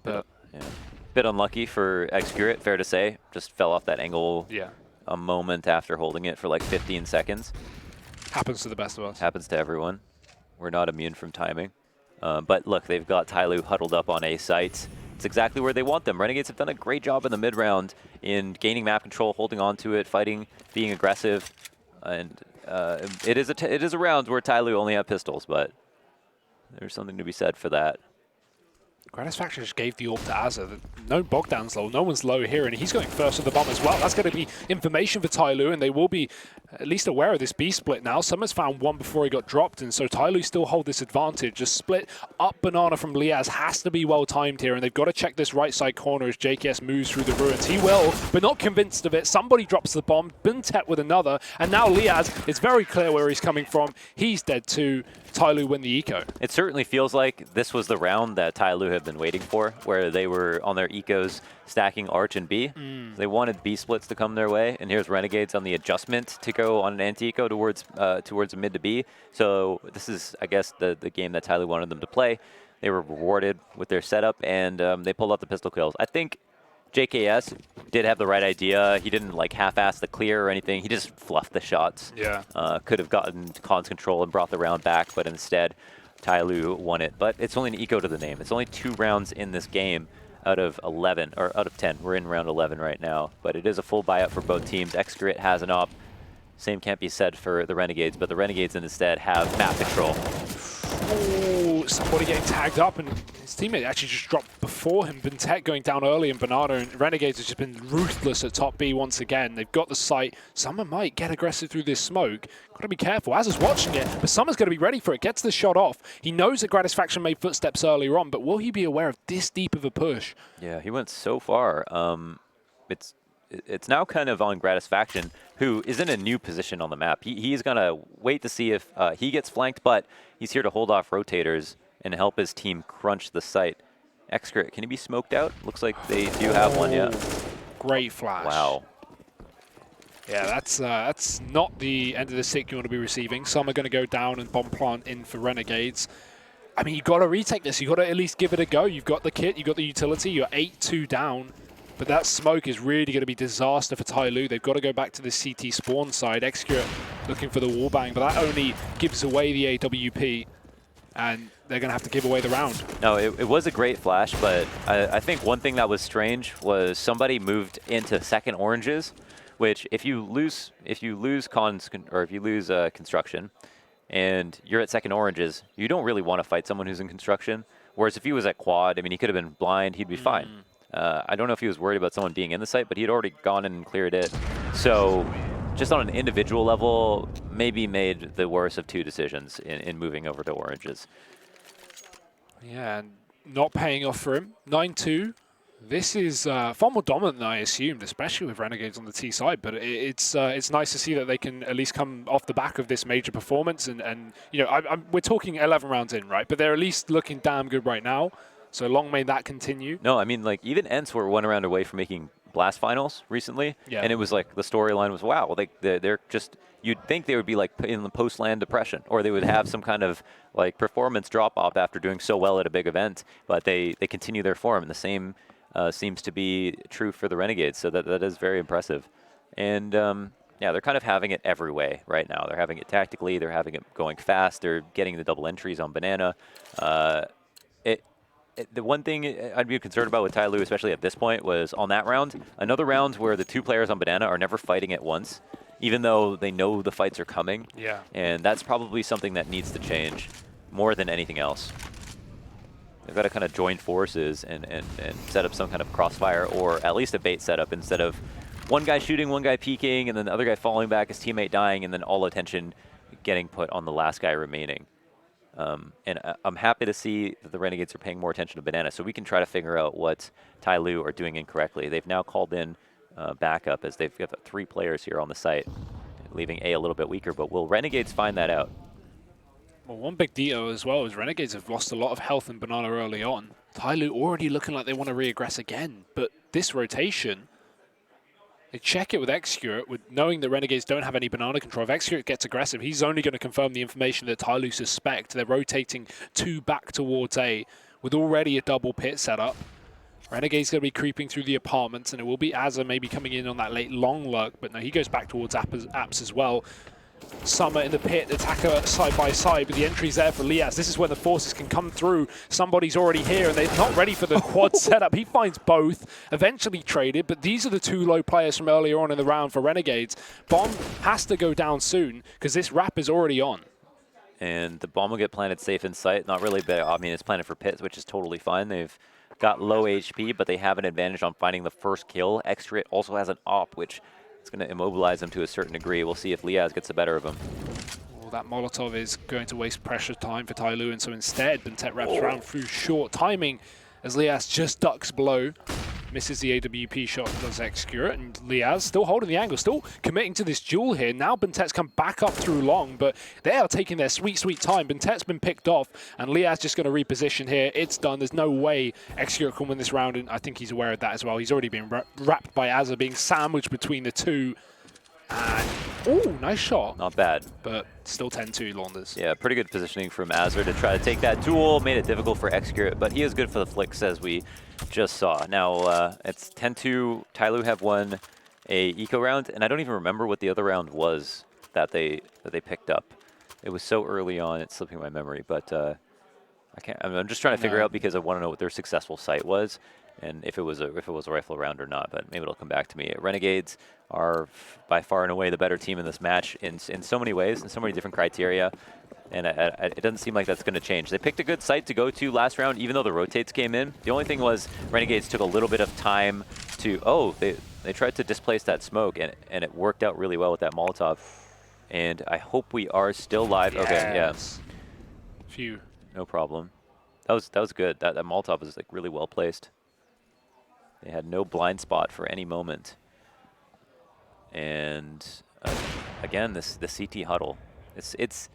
But yeah. Bit unlucky for Execute, fair to say. Just fell off that angle a moment after holding it for like 15 seconds. Happens to the best of us. Happens to everyone. We're not immune from timing. But look, they've got TYLOO huddled up on A site. It's exactly where they want them. Renegades have done a great job in the mid-round in gaining map control, holding on to it, fighting, being aggressive. And it is a round where TYLOO only have pistols, but there's something to be said for that. Gratisfaction just gave the AWP to Azza. No Bogdan's low, no one's low here, and he's going first with the bomb as well. That's going to be information for TYLOO, and they will be at least aware of this B split now. Summers found one before he got dropped, and so TYLOO still hold this advantage. Just split up banana from Liaz has to be well timed here, and they've got to check this right side corner as JKS moves through the ruins. He will, but not convinced of it. Somebody drops the bomb, Bintet with another, and now Liaz, it's very clear where he's coming from. He's dead too. TYLOO win the eco. It certainly feels like this was the round that TYLOO had been waiting for, where they were on their ecos stacking Arch and B. They wanted B splits to come their way, and here's Renegades on the adjustment to go on an anti-eco towards mid to B. So this is, I guess, the game that TYLOO wanted them to play. They were rewarded with their setup, and they pulled out the pistol kills. I think JKS did have the right idea. He didn't like half-ass the clear or anything. He just fluffed the shots. Yeah. Could have gotten cons control and brought the round back, but instead TYLOO won it. But it's only an eco to the name. It's only 2 rounds in this game out of 11, or out of 10. We're in round 11 right now, but it is a full buyout for both teams. Excret has an op. Same can't be said for the Renegades, but the Renegades instead have map control. Oh, somebody getting tagged up, and his teammate actually just dropped before him. Bintet going down early, and Banana and Renegades have just been ruthless at top B once again. They've got the site. Summer might get aggressive through this smoke. Got to be careful. Azza's watching it, but Summer's going to be ready for it. Gets the shot off. He knows that Gratisfaction made footsteps earlier on, but will he be aware of this deep of a push? Yeah, he went so far. It's now kind of on Gratisfaction, who is in a new position on the map. He's going to wait to see if he gets flanked, but he's here to hold off rotators and help his team crunch the site. Excret, can he be smoked out? Looks like they do have one, yeah. Great flash. Wow. Yeah, that's not the end of the stick you want to be receiving. Some are going to go down and bomb plant in for Renegades. I mean, you've got to retake this. You've got to at least give it a go. You've got the kit, you've got the utility, you're 8-2 down. But that smoke is really going to be disaster for TYLOO. They've got to go back to the CT spawn side. Excret looking for the wallbang, but that only gives away the AWP, and they're going to have to give away the round. No, it was a great flash, but I think one thing that was strange was somebody moved into second oranges, which if you lose construction, and you're at second oranges, you don't really want to fight someone who's in construction. Whereas if he was at quad, I mean, he could have been blind, he'd be fine. I don't know if he was worried about someone being in the site, but he had already gone in and cleared it. So just on an individual level, maybe made the worst of 2 decisions in moving over to oranges. Yeah, and not paying off for him. 9-2. This is far more dominant than I assumed, especially with Renegades on the T side. But it's nice to see that they can at least come off the back of this major performance. And you know, we're talking 11 rounds in, right? But they're at least looking damn good right now. So long may that continue. No, I mean, like, even Ents were 1 round away from making Blast Finals recently. Yeah. And it was like, the storyline was, wow, they're just, you'd think they would be like in the post-land depression, or they would have some kind of like performance drop-off after doing so well at a big event. But they continue their form, and the same seems to be true for the Renegades. So that is very impressive. And yeah, they're kind of having it every way right now. They're having it tactically, they're having it going fast, they're getting the double entries on Banana. The one thing I'd be concerned about with TYLOO, especially at this point, was on that round, another round where the 2 players on Banana are never fighting at once, even though they know the fights are coming. Yeah. And that's probably something that needs to change more than anything else. They've got to kind of join forces and set up some kind of crossfire, or at least a bait setup, instead of one guy shooting, one guy peeking, and then the other guy falling back, his teammate dying, and then all attention getting put on the last guy remaining. And I'm happy to see that the Renegades are paying more attention to Banana, so we can try to figure out what TYLOO are doing incorrectly. They've now called in backup, as they've got 3 players here on the site, leaving A a little bit weaker, but will Renegades find that out? Well, one big deal as well is Renegades have lost a lot of health in Banana early on. TYLOO already looking like they want to re-aggress again, but this rotation, they check it with Excret, with knowing that Renegades don't have any Banana control. If Excret gets aggressive, he's only going to confirm the information that TYLOO suspect. They're rotating 2 back towards A, with already a double pit set up. Renegade's going to be creeping through the apartments, and it will be Azza maybe coming in on that late long lurk, but no, he goes back towards Apps as well. Summer in the pit, attacker side by side, but the entry's there for Liaz. This is when the forces can come through. Somebody's already here, and they're not ready for the quad setup. He finds both, eventually traded, but these are the two low players from earlier on in the round for Renegades. Bomb has to go down soon, because this wrap is already on. And the bomb will get planted safe in sight. Not really bad. I mean, it's planted for pits, which is totally fine. They've got low HP, but they have an advantage on finding the first kill. Extrit also has an op, which is going to immobilize them to a certain degree. We'll see if Liaz gets the better of him. Well, that Molotov is going to waste pressure time for TYLOO, and so instead, BNTET wraps around through short timing as Liaz just ducks below. Misses the AWP shot, does execute, and Liaz still holding the angle, still committing to this duel here. Now BNTET's come back up through long, but they are taking their sweet, sweet time. BNTET's been picked off, and Liaz just going to reposition here. It's done. There's no way Execute can win this round, and I think he's aware of that as well. He's already been wrapped by Azza, being sandwiched between the two. And, ooh, nice shot. Not bad. But still 10-2 Launders. Yeah, pretty good positioning from Azza to try to take that duel. Made it difficult for Execute, but he is good for the flicks, as we just saw. Now, it's 10-2. TYLOO have won a eco round, and I don't even remember what the other round was that they picked up. It was so early on, it's slipping my memory, but I can't. I'm just trying to figure out, because I want to know what their successful site was, and if it was a rifle round or not. But maybe it'll come back to me. Renegades are by far and away the better team in this match in so many ways, in so many different criteria. And it doesn't seem like that's going to change. They picked a good site to go to last round, even though the rotates came in. The only thing was Renegades took a little bit of time to, they tried to displace that smoke, and it worked out really well with that Molotov. And I hope we are still live. Yes. Okay, yeah. Phew. No problem. That was good. That Molotov was like really well placed. They had no blind spot for any moment. And again, the CT huddle. It's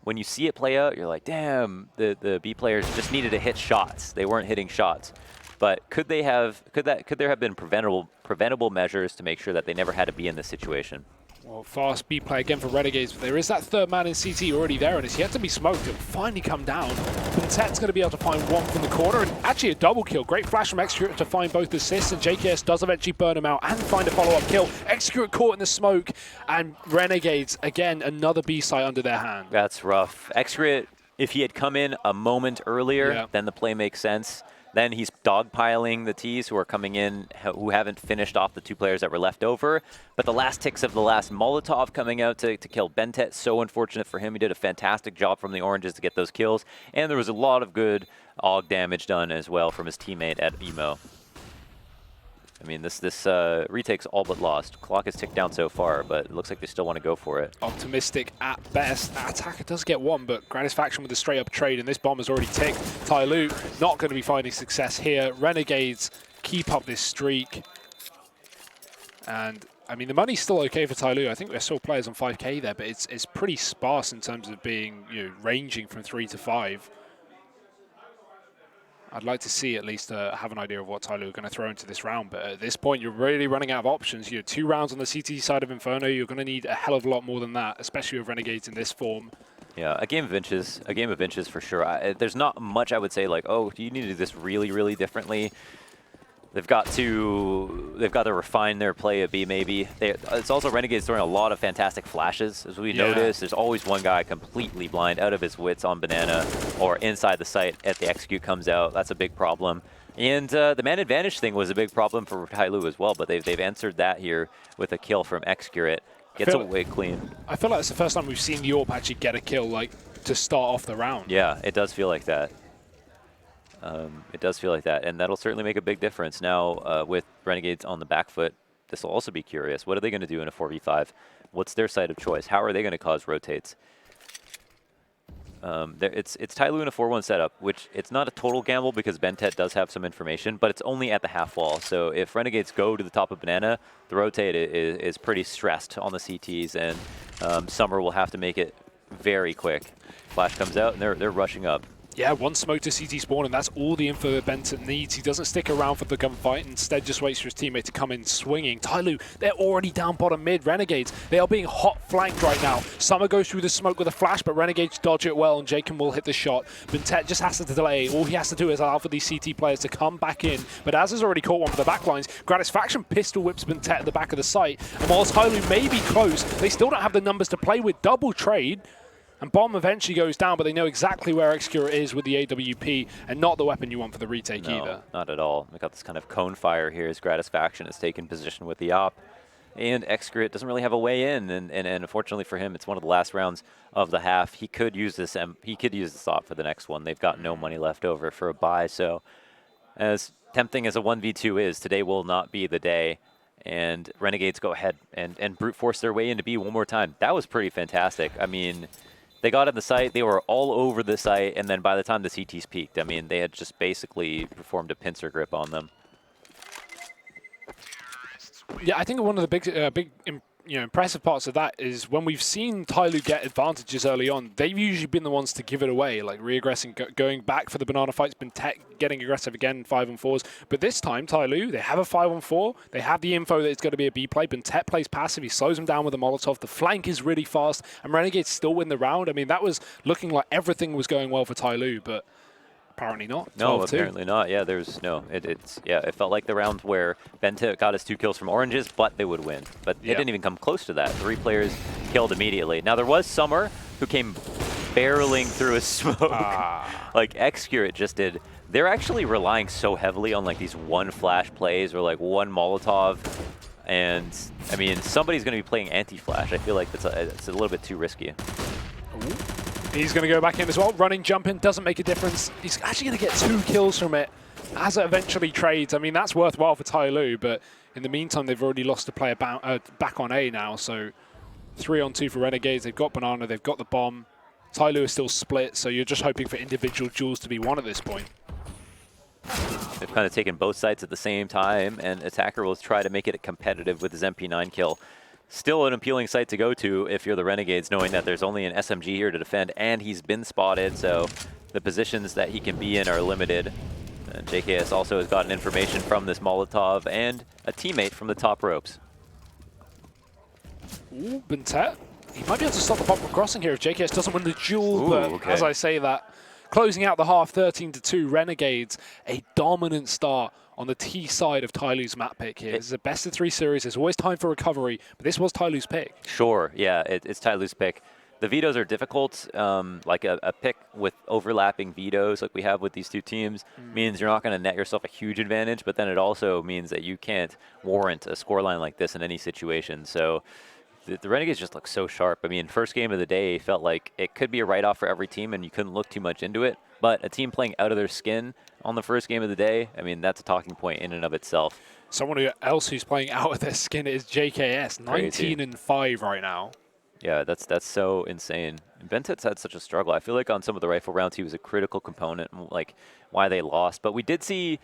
when you see it play out, you're like, damn, the B players just needed to hit shots. They weren't hitting shots. But could there have been preventable measures to make sure that they never had to be in this situation? Well, fast B play again for Renegades, but there is that third man in CT already there, and it's yet to be smoked. It'll finally come down. BNTET's going to be able to find one from the corner, and actually a double kill. Great flash from Execute to find both assists, and JKS does eventually burn him out and find a follow-up kill. Execute caught in the smoke, and Renegades, again, another B site under their hand. That's rough. Execute, if he had come in a moment earlier, then the play makes sense. Then he's dogpiling the Ts who are coming in, who haven't finished off the two players that were left over. But the last ticks of the last Molotov coming out to kill BNTET, so unfortunate for him. He did a fantastic job from the Oranges to get those kills. And there was a lot of good AUG damage done as well from his teammate at Emo. I mean, this retake's all but lost. Clock has ticked down so far, but it looks like they still want to go for it. Optimistic at best. That attacker does get one, but Gratisfaction with a straight-up trade, and this bomb has already ticked. TYLOO not going to be finding success here. Renegades keep up this streak. And, I mean, the money's still okay for TYLOO. I think there's still players on 5K there, but it's pretty sparse in terms of being, ranging from 3 to 5. I'd like to see at least have an idea of what TYLOO are going to throw into this round, but at this point you're really running out of options. 2 rounds on the CT side of Inferno, you're going to need a hell of a lot more than that, especially with Renegades in this form. Yeah, a game of inches for sure. There's not much I would say like, oh, you need to do this really, really differently. They've got to refine their play a bit, maybe. It's also Renegades throwing a lot of fantastic flashes. As we noticed, there's always one guy completely blind, out of his wits on Banana, or inside the site at the Execute comes out. That's a big problem. And the man advantage thing was a big problem for TYLOO as well, but they've answered that here with a kill from Execute. Gets away clean. I feel like it's the first time we've seen the AWP actually get a kill, like, to start off the round. Yeah, it does feel like that. It does feel like that, and that'll certainly make a big difference. Now, with Renegades on the back foot, this will also be curious. What are they going to do in a 4v5? What's their side of choice? How are they going to cause rotates? It's TYLOO in a 4-1 setup, which it's not a total gamble because BNTET does have some information, but it's only at the half wall. So if Renegades go to the top of Banana, the rotate is pretty stressed on the CTs, and Summer will have to make it very quick. Flash comes out, and they're rushing up. Yeah, one smoke to CT spawn, and that's all the info that Benton needs. He doesn't stick around for the gunfight, instead just waits for his teammate to come in swinging. TYLOO, they're already down bottom mid. Renegades, they are being hot flanked right now. Summer goes through the smoke with a flash, but Renegades dodge it well, and Jacob will hit the shot. Bentet just has to delay. All he has to do is allow for these CT players to come back in, but Az has already caught one for the backlines. Gratisfaction pistol whips Bentet at the back of the site, and while TYLOO may be close, they still don't have the numbers to play with. Double trade. And bomb eventually goes down, but they know exactly where Xcure is with the AWP, and not the weapon you want for the retake either. Not at all. We got this kind of cone fire here as Gratisfaction has taken position with the op. And Xcure doesn't really have a way in, and unfortunately for him, it's one of the last rounds of the half. He could use this op for the next one. They've got no money left over for a buy, so as tempting as a 1v2 is, today will not be the day. And Renegades go ahead and brute force their way into B one more time. That was pretty fantastic. I mean, they got in the site, they were all over the site, and then by the time the CTs peaked, I mean, they had just basically performed a pincer grip on them. Yeah, I think one of the impressive parts of that is when we've seen TYLOO get advantages early on, they've usually been the ones to give it away, like re-aggressing, going back for the banana fights, Bentet getting aggressive again, 5-on-4s. But this time, TYLOO, they have a 5-on-4, they have the info that it's going to be a B play, Bentet plays passive, he slows him down with a Molotov, the flank is really fast, and Renegades still win the round. I mean, that was looking like everything was going well for TYLOO, but apparently not. No, apparently not. Yeah, it felt like the round where Bentet got his 2 kills from oranges, but they would win. But it didn't even come close to that. 3 players killed immediately. Now there was Summer who came barreling through a smoke, like Xcure just did. They're actually relying so heavily on like these one flash plays or like one Molotov. And I mean, somebody's going to be playing anti-flash. I feel like it's a little bit too risky. Ooh. He's going to go back in as well. Running, jumping, doesn't make a difference. He's actually going to get 2 kills from it as it eventually trades. I mean, that's worthwhile for TYLOO, but in the meantime, they've already lost a player back on A now. So 3-on-2 for Renegades. They've got Banana, they've got the bomb. TYLOO is still split, so you're just hoping for individual duels to be won at this point. They've kind of taken both sides at the same time, and Attacker will try to make it competitive with his MP9 kill. Still an appealing site to go to if you're the Renegades, knowing that there's only an SMG here to defend, and he's been spotted, so the positions that he can be in are limited. And JKS also has gotten information from this Molotov and a teammate from the top ropes. Ooh, Bentet. He might be able to stop the pop crossing here if JKS doesn't win the duel, but as I say that, closing out the half, 13-2, Renegades, a dominant start on the T side of TYLOO's map pick here. This is a best-of-3 series. There's always time for recovery, but this was TYLOO's pick. Sure, yeah, it's TYLOO's pick. The vetoes are difficult. Like a pick with overlapping vetoes like we have with these two teams means you're not going to net yourself a huge advantage, but then it also means that you can't warrant a scoreline like this in any situation. So the Renegades just look so sharp. I mean, first game of the day felt like it could be a write-off for every team, and you couldn't look too much into it. But a team playing out of their skin on the first game of the day, I mean, that's a talking point in and of itself. Someone else who's playing out of their skin is JKS, 19-5 right now. Yeah, that's so insane. Bentet's had such a struggle. I feel like on some of the rifle rounds, he was a critical component, like why they lost. But we did see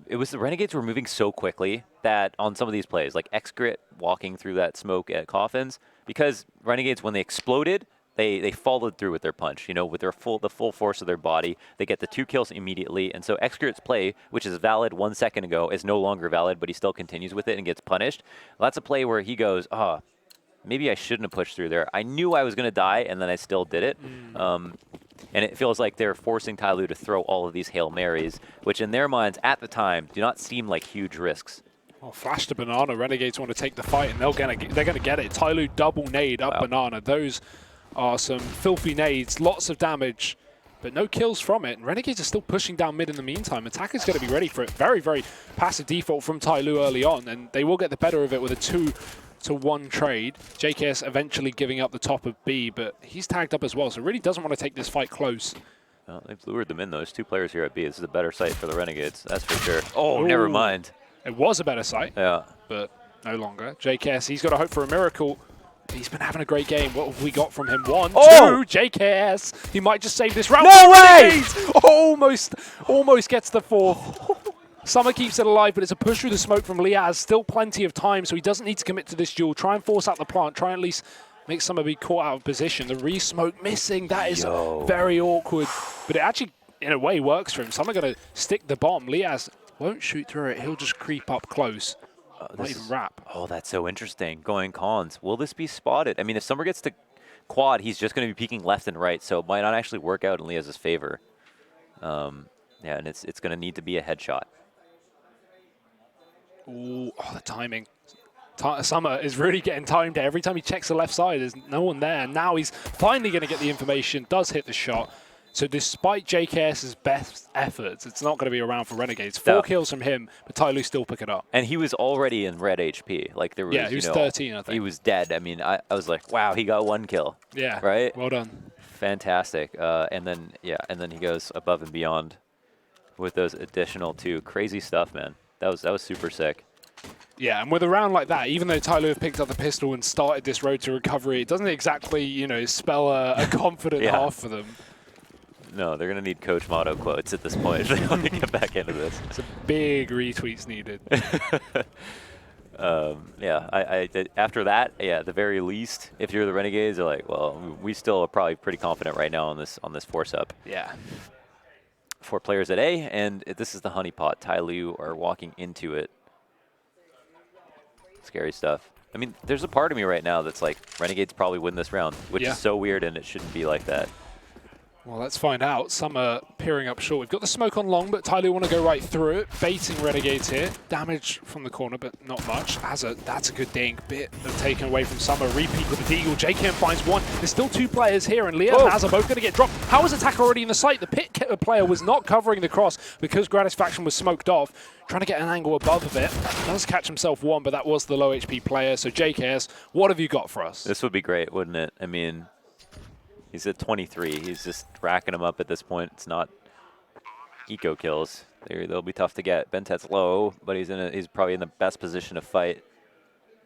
it was the Renegades were moving so quickly that on some of these plays, like X-Grit walking through that smoke at Coffins, because Renegades, when they exploded, they followed through with their punch, you know, with the full force of their body. They get the 2 kills immediately, and so X-Grit's play, which is valid 1 second ago, is no longer valid, but he still continues with it and gets punished. Well, that's a play where he goes, maybe I shouldn't have pushed through there. I knew I was going to die, and then I still did it. And it feels like they're forcing TYLOO to throw all of these Hail Marys, which in their minds at the time do not seem like huge risks. Well, flash to Banana. Renegades want to take the fight, and they're going to get it. TYLOO double nade up Banana. Those are some filthy nades, lots of damage, but no kills from it. And Renegades are still pushing down mid in the meantime. Attacker's going to be ready for it. Very, very passive default from TYLOO early on, and they will get the better of it with a 2-to-1 trade. JKS eventually giving up the top of B, but he's tagged up as well, so really doesn't want to take this fight close. Well, they've lured them in, though. There's 2 players here at B. This is a better site for the Renegades, that's for sure. Oh, never mind. It was a better site, but no longer. JKS, he's got to hope for a miracle. He's been having a great game. What have we got from him? 1, 2, JKS. He might just save this round. No way! Almost gets the 4th. Summer keeps it alive, but it's a push through the smoke from Liaz. Still plenty of time, so he doesn't need to commit to this duel. Try and force out the plant. Try and at least makes somebody caught out of position. The re-smoke missing, that is very awkward. But it actually, in a way, works for him. Someone going to stick the bomb. Liaz won't shoot through it. He'll just creep up close. Not even wrap. Oh, that's so interesting. Going cons. Will this be spotted? I mean, if Summer gets to quad, he's just going to be peeking left and right, so it might not actually work out in Liaz's favor. Yeah, and it's going to need to be a headshot. Ooh, oh, the timing. Summer is really getting timed. Every time he checks the left side, there's no one there. Now he's finally going to get the information, does hit the shot. So despite JKS's best efforts, it's not going to be around for Renegades. 4 kills from him, but TYLOO still pick it up. And he was already in red HP. Like there was, yeah, he was 13, I think. He was dead. I mean, I was like, wow, he got 1 kill. Yeah, right. Well done. Fantastic. And then he goes above and beyond with those additional 2. Crazy stuff, man. That was super sick. Yeah, and with a round like that, even though TYLOO have picked up the pistol and started this road to recovery, it doesn't exactly, you know, spell a confident half for them. No, they're going to need Coach Motto quotes at this point if they want to get back into this. Some big retweets needed. After that, at the very least, if you're the Renegades, they're like, well, we still are probably pretty confident right now on this force-up. Yeah. 4 players at A, and this is the honeypot. TYLOO are walking into it. Scary stuff. I mean, there's a part of me right now that's like, Renegades probably win this round, which is so weird, and it shouldn't be like that. Well, let's find out. Summer peering up short. We've got the smoke on long, but TYLOO want to go right through it. Baiting Renegades here. Damage from the corner, but not much. That's a good dink. Bit of taken away from Summer. Repeat with the Deagle. JKM finds 1. There's still 2 players here, and Leo and Naz are both going to get dropped. How is Attack already in the sight? The pit player was not covering the cross because Gratisfaction was smoked off. Trying to get an angle above of it. Does catch himself 1, but that was the low HP player. So JKS, what have you got for us? This would be great, wouldn't it? I mean, he's at 23. He's just racking them up at this point. It's not eco kills. They'll be tough to get. Bentet's low, but he's probably in the best position to fight.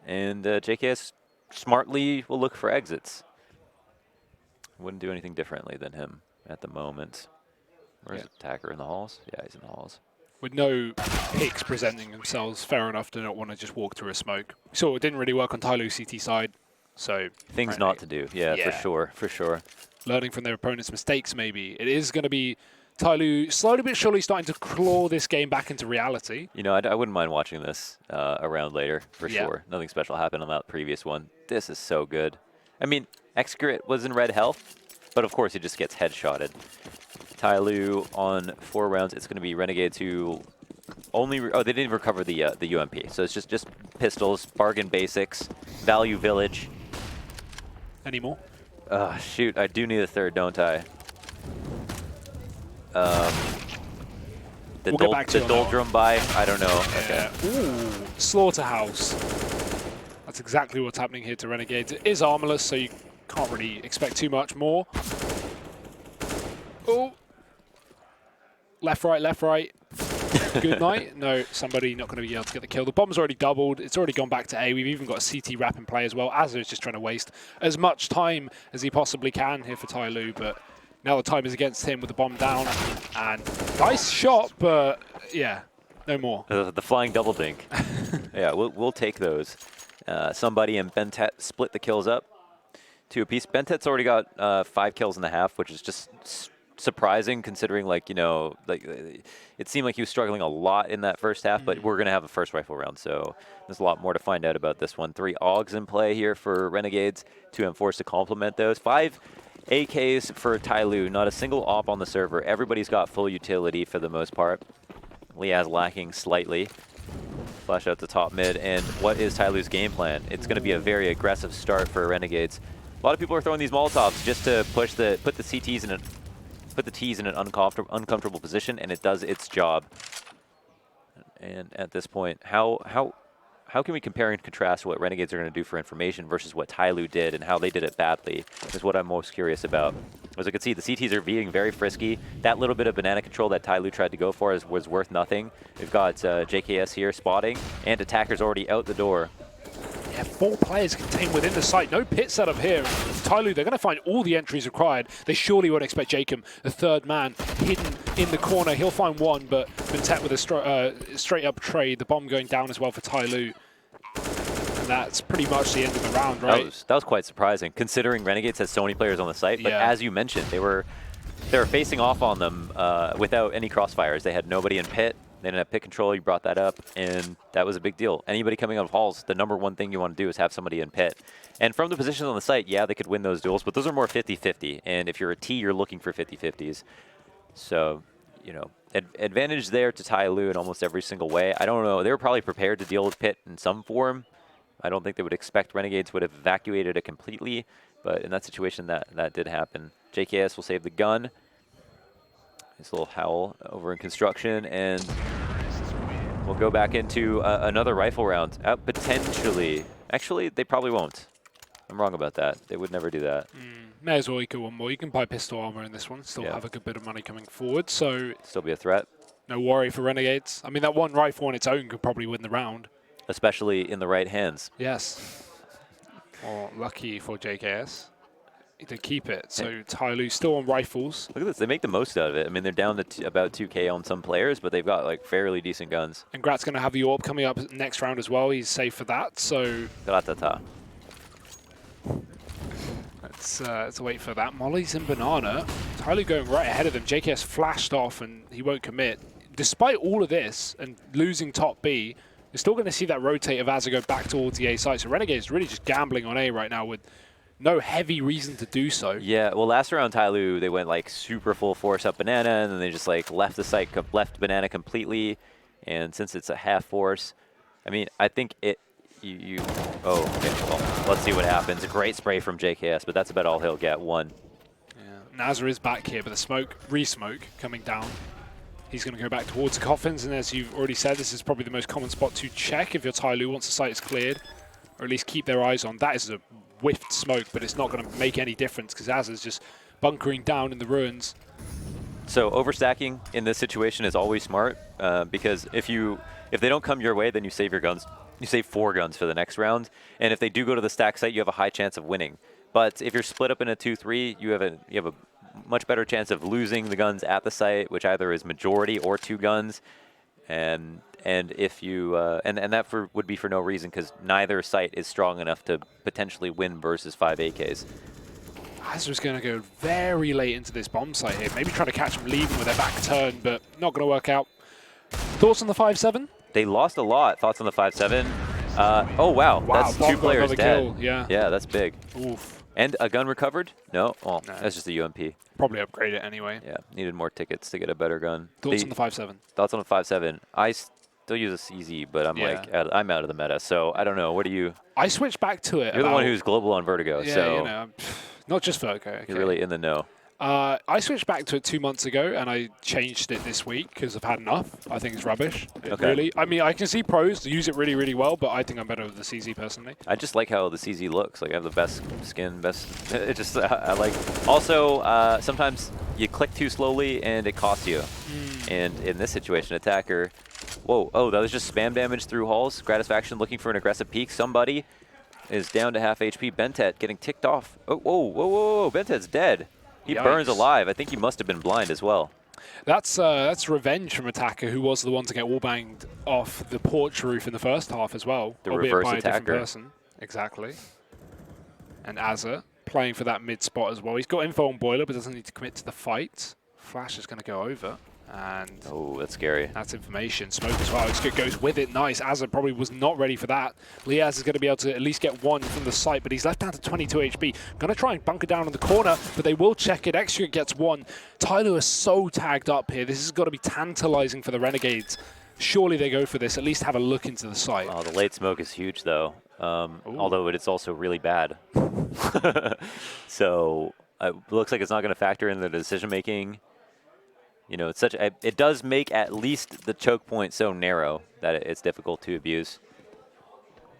And JKS smartly will look for exits. Wouldn't do anything differently than him at the moment. Where's the attacker in the halls? Yeah, he's in the halls. With no picks presenting themselves, fair enough to not want to just walk through a smoke. So it didn't really work on TYLOO CT side. So things not to do, for sure. Learning from their opponent's mistakes, maybe. It is going to be TYLOO slowly but surely starting to claw this game back into reality. You know, I wouldn't mind watching this around later, for sure. Nothing special happened on that previous one. This is so good. I mean, Excret was in red health, but of course he just gets headshotted. TYLOO on 4 rounds. It's going to be Renegades who only... they didn't even recover the UMP. So it's just pistols, bargain basics, value village. Any more? Shoot, I do need a 3rd, don't I? The doldrum buy? I don't know. Yeah. Okay. Ooh, Slaughterhouse. That's exactly what's happening here to Renegades. It is armorless, so you can't really expect too much more. Oh. Left, right. Good night. No, somebody not going to be able to get the kill. The bomb's already doubled. It's already gone back to A. We've even got a CT wrap in play as well. Azza is just trying to waste as much time as he possibly can here for TYLOO, but now the time is against him with the bomb down. And nice shot, but yeah, no more. The flying double dink. Yeah, we'll take those. Somebody and Bentet split the kills up 2 apiece. Bentet's already got 5 kills in the half, which is just surprising considering, like, you know, like it seemed like he was struggling a lot in that first half, but we're going to have a first rifle round, so there's a lot more to find out about this one. 3 AUGs in play here for Renegades, 2 M4s to complement those. 5 AKs for TYLOO, not a single op on the server. Everybody's got full utility for the most part. Liaz lacking slightly. Flash out to top mid, and what is TYLOO's game plan? It's going to be a very aggressive start for Renegades. A lot of people are throwing these Molotovs just to push put the CTs in put the T's in an uncomfortable position, and it does its job. And at this point, how can we compare and contrast what Renegades are going to do for information versus what TYLOO did and how they did it badly is what I'm most curious about. As you can see, the CTs are being very frisky. That little bit of banana control that TYLOO tried to go for was worth nothing. We've got JKS here spotting, and attackers already out the door. Yeah, 4 players contained within the site. No pit setup here. TYLOO, they're going to find all the entries required. They surely won't expect Jacob, the 3rd man, hidden in the corner. He'll find 1, but Bentet with a straight up trade. The bomb going down as well for TYLOO. And that's pretty much the end of the round, right? That was quite surprising, considering Renegades has so many players on the site. But as you mentioned, they were facing off on them without any crossfires. They had nobody in pit. They didn't have pit control. You brought that up, and that was a big deal. Anybody coming out of halls, the #1 thing you want to do is have somebody in pit. And from the positions on the site, yeah, they could win those duels, but those are more 50-50. And if you're a T, you're looking for 50-50s. So, you know, advantage there to TYLOO in almost every single way. I don't know. They were probably prepared to deal with pit in some form. I don't think they would expect Renegades would have evacuated it completely, but in that situation, that did happen. JKS will save the gun. His little howl over in construction, and we'll go back into another rifle round. Potentially. Actually, they probably won't. I'm wrong about that. They would never do that. May as well go one more. You can buy pistol armor in this one. Still have a good bit of money coming forward, so... Still be a threat. No worry for Renegades. I mean, that one rifle on its own could probably win the round. Especially in the right hands. Yes. Well, lucky for JKS. To keep it. So TYLOO still on rifles. Look at this. They make the most out of it. I mean, they're down to about 2K on some players, but they've got like fairly decent guns. And Grat's going to have the AWP coming up next round as well. He's safe for that. So let's wait for that. Molly's in banana. TYLOO going right ahead of them. JKS flashed off and he won't commit. Despite all of this and losing top B, you're still going to see that rotate of Azza go back towards the A site. So Renegades really just gambling on A right now with no heavy reason to do so. Yeah, well, last round TYLOO, they went like super full force up banana, and then they just like left the site, left banana completely. And since it's a half force, I mean, I think it. Oh, okay. Well, let's see what happens. A great spray from JKS, but that's about all he'll get. One. Yeah, Nazar is back here, but the smoke, re-smoke coming down. He's going to go back towards the coffins, and as you've already said, this is probably the most common spot to check if your TYLOO once the site is cleared, or at least keep their eyes on. That is a whiffed smoke, but it's not going to make any difference because Azza's just bunkering down in the ruins. So overstacking in this situation is always smart because if they don't come your way, then you save your guns. You save 4 guns for the next round, and if they do go to the stack site, you have a high chance of winning. But if you're split up in a 2-3, you have a much better chance of losing the guns at the site, which either is majority or 2 guns, and if you and that would be for no reason because neither site is strong enough to potentially win versus 5 AKs. Azra's going to go very late into this bomb site here. Maybe try to catch them leaving with their back turn, but not going to work out. Thoughts on the 5-7? They lost a lot. Thoughts on the 5-7? Oh, wow. That's 2 players dead. Kill. Yeah, that's big. Oof. And a gun recovered? No? Well, no. That's just a UMP. Probably upgrade it anyway. Yeah, needed more tickets to get a better gun. Thoughts on the 5-7? Thoughts on the 5-7? I still use a CZ, but I'm I'm out of the meta, so I don't know. What do you... I switched back to it. You're the one who's global on Vertigo, yeah, so... you know, not just Vertigo. Okay. You're really in the know. I switched back to it 2 months ago, and I changed it this week because I've had enough. I think it's rubbish. Really. I mean, I can see pros use it really, really well, but I think I'm better with the CZ personally. I just like how the CZ looks. Like I have the best skin, it just I like. Also, sometimes you click too slowly and it costs you. And in this situation, attacker. Whoa! Oh, that was just spam damage through halls. Gratisfaction looking for an aggressive peek. Somebody is down to half HP. Bentet getting ticked off. Oh, whoa! Bentet's dead. He burns alive. I think he must have been blind as well. That's revenge from Attacker, who was the one to get wall-banged off the porch roof in the first half as well. The reverse by attacker. A different person. Exactly. And Azza playing for that mid spot as well. He's got info on Boiler, but doesn't need to commit to the fight. Flash is going to go over. And oh, that's scary. That's information. Smoke as well. It goes with it. Nice. Azza probably was not ready for that. Liaz is going to be able to at least get 1 from the site, but he's left down to 22 HP. Going to try and bunker down in the corner, but they will check it. Extra gets 1. TYLOO is so tagged up here. This has got to be tantalizing for the Renegades. Surely they go for this. At least have a look into the site. Oh, the late smoke is huge, though. Although it's also really bad. So it looks like it's not going to factor in the decision-making. You know, it does make at least the choke point so narrow that it's difficult to abuse.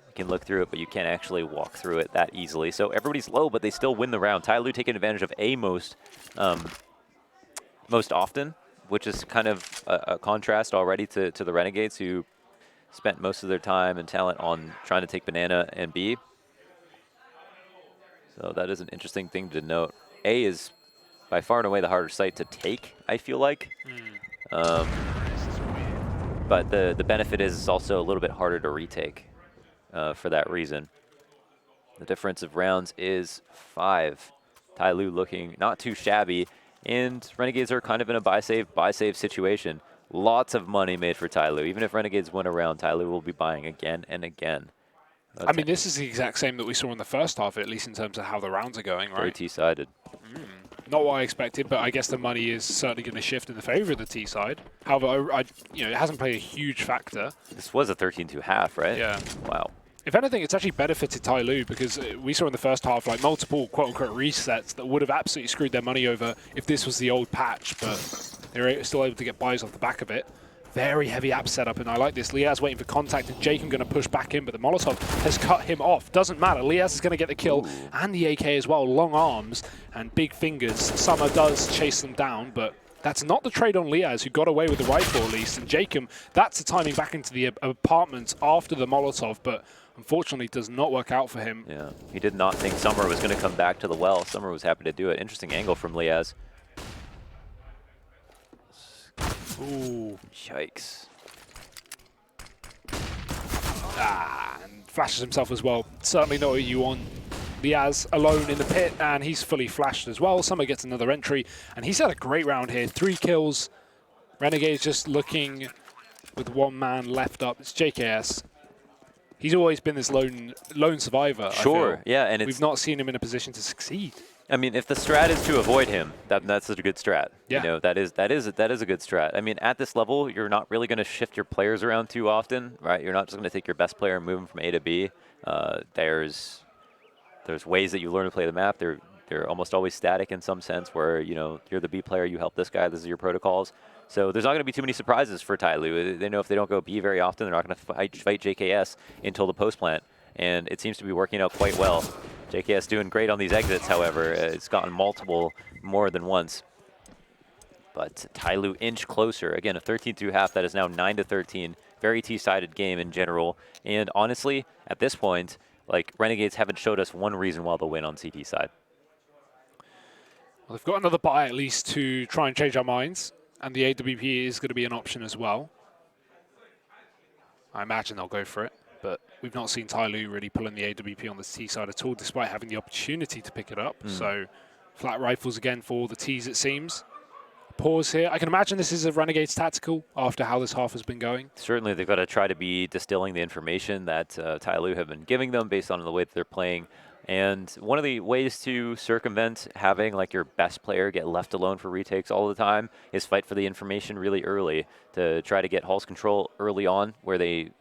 You can look through it, but you can't actually walk through it that easily. So everybody's low, but they still win the round. TYLOO taking advantage of A most often, which is kind of a contrast already to the Renegades, who spent most of their time and talent on trying to take banana and B. So that is an interesting thing to note. A is by far and away the harder site to take, I feel like. But the benefit is it's also a little bit harder to retake. for that reason. The difference of rounds is 5. TYLOO looking not too shabby, and Renegades are kind of in a buy save situation. Lots of money made for TYLOO. Even if Renegades win a round, TYLOO will be buying again and again. I mean, this is the exact same that we saw in the first half, at least in terms of how the rounds are going, right? Very T-sided. Not what I expected, but I guess the money is certainly going to shift in the favor of the T side. However, it hasn't played a huge factor. This was a 13-2 half, right? Yeah. Wow. If anything, it's actually benefited TYLOO because we saw in the first half like multiple quote-unquote resets that would have absolutely screwed their money over if this was the old patch, but they were still able to get buys off the back of it. Very heavy app setup, and I like this. Liaz waiting for contact, and Jacob going to push back in, but the Molotov has cut him off. Doesn't matter. Liaz is going to get the kill, and the AK as well. Long arms and big fingers. Summer does chase them down, but that's not the trade on Liaz, who got away with the rifle at least. And Jacob, that's the timing back into the apartments after the Molotov, but unfortunately does not work out for him. Yeah, he did not think Summer was going to come back to the well. Summer was happy to do it. Interesting angle from Liaz. Ooh. Yikes. And flashes himself as well. Certainly not what you want. Liaz alone in the pit, and he's fully flashed as well. Summer gets another entry, and he's had a great round here. 3 kills. Renegades just looking with 1 man left up. It's JKS. He's always been this lone survivor. Sure, I feel. yeah, and we've not seen him in a position to succeed. I mean, if the strat is to avoid him, that's a good strat. Yeah. You know, that is a good strat. I mean, at this level, you're not really going to shift your players around too often, right? You're not just going to take your best player and move him from A to B. There's ways that you learn to play the map. They're almost always static in some sense, where you're the B player, you help this guy. This is your protocols. So there's not going to be too many surprises for TYLOO. They know if they don't go B very often, they're not going to fight JKS until the post plant, and it seems to be working out quite well. JKS doing great on these exits, however. It's gotten multiple more than once. But TYLOO inch closer. Again, a 13-2 half that is now 9-13. Very T-sided game in general. And honestly, at this point, like, Renegades haven't showed us one reason why they'll win on CT side. Well, they've got another buy at least to try and change our minds. And the AWP is going to be an option as well. I imagine they'll go for it. But we've not seen TYLOO really pulling the AWP on the T side at all, despite having the opportunity to pick it up. So flat rifles again for the Ts, it seems. Pause here. I can imagine this is a Renegades tactical after how this half has been going. Certainly, they've got to try to be distilling the information that TYLOO have been giving them based on the way that they're playing. And one of the ways to circumvent having like your best player get left alone for retakes all the time is fight for the information really early to try to get Hall's control early on, where they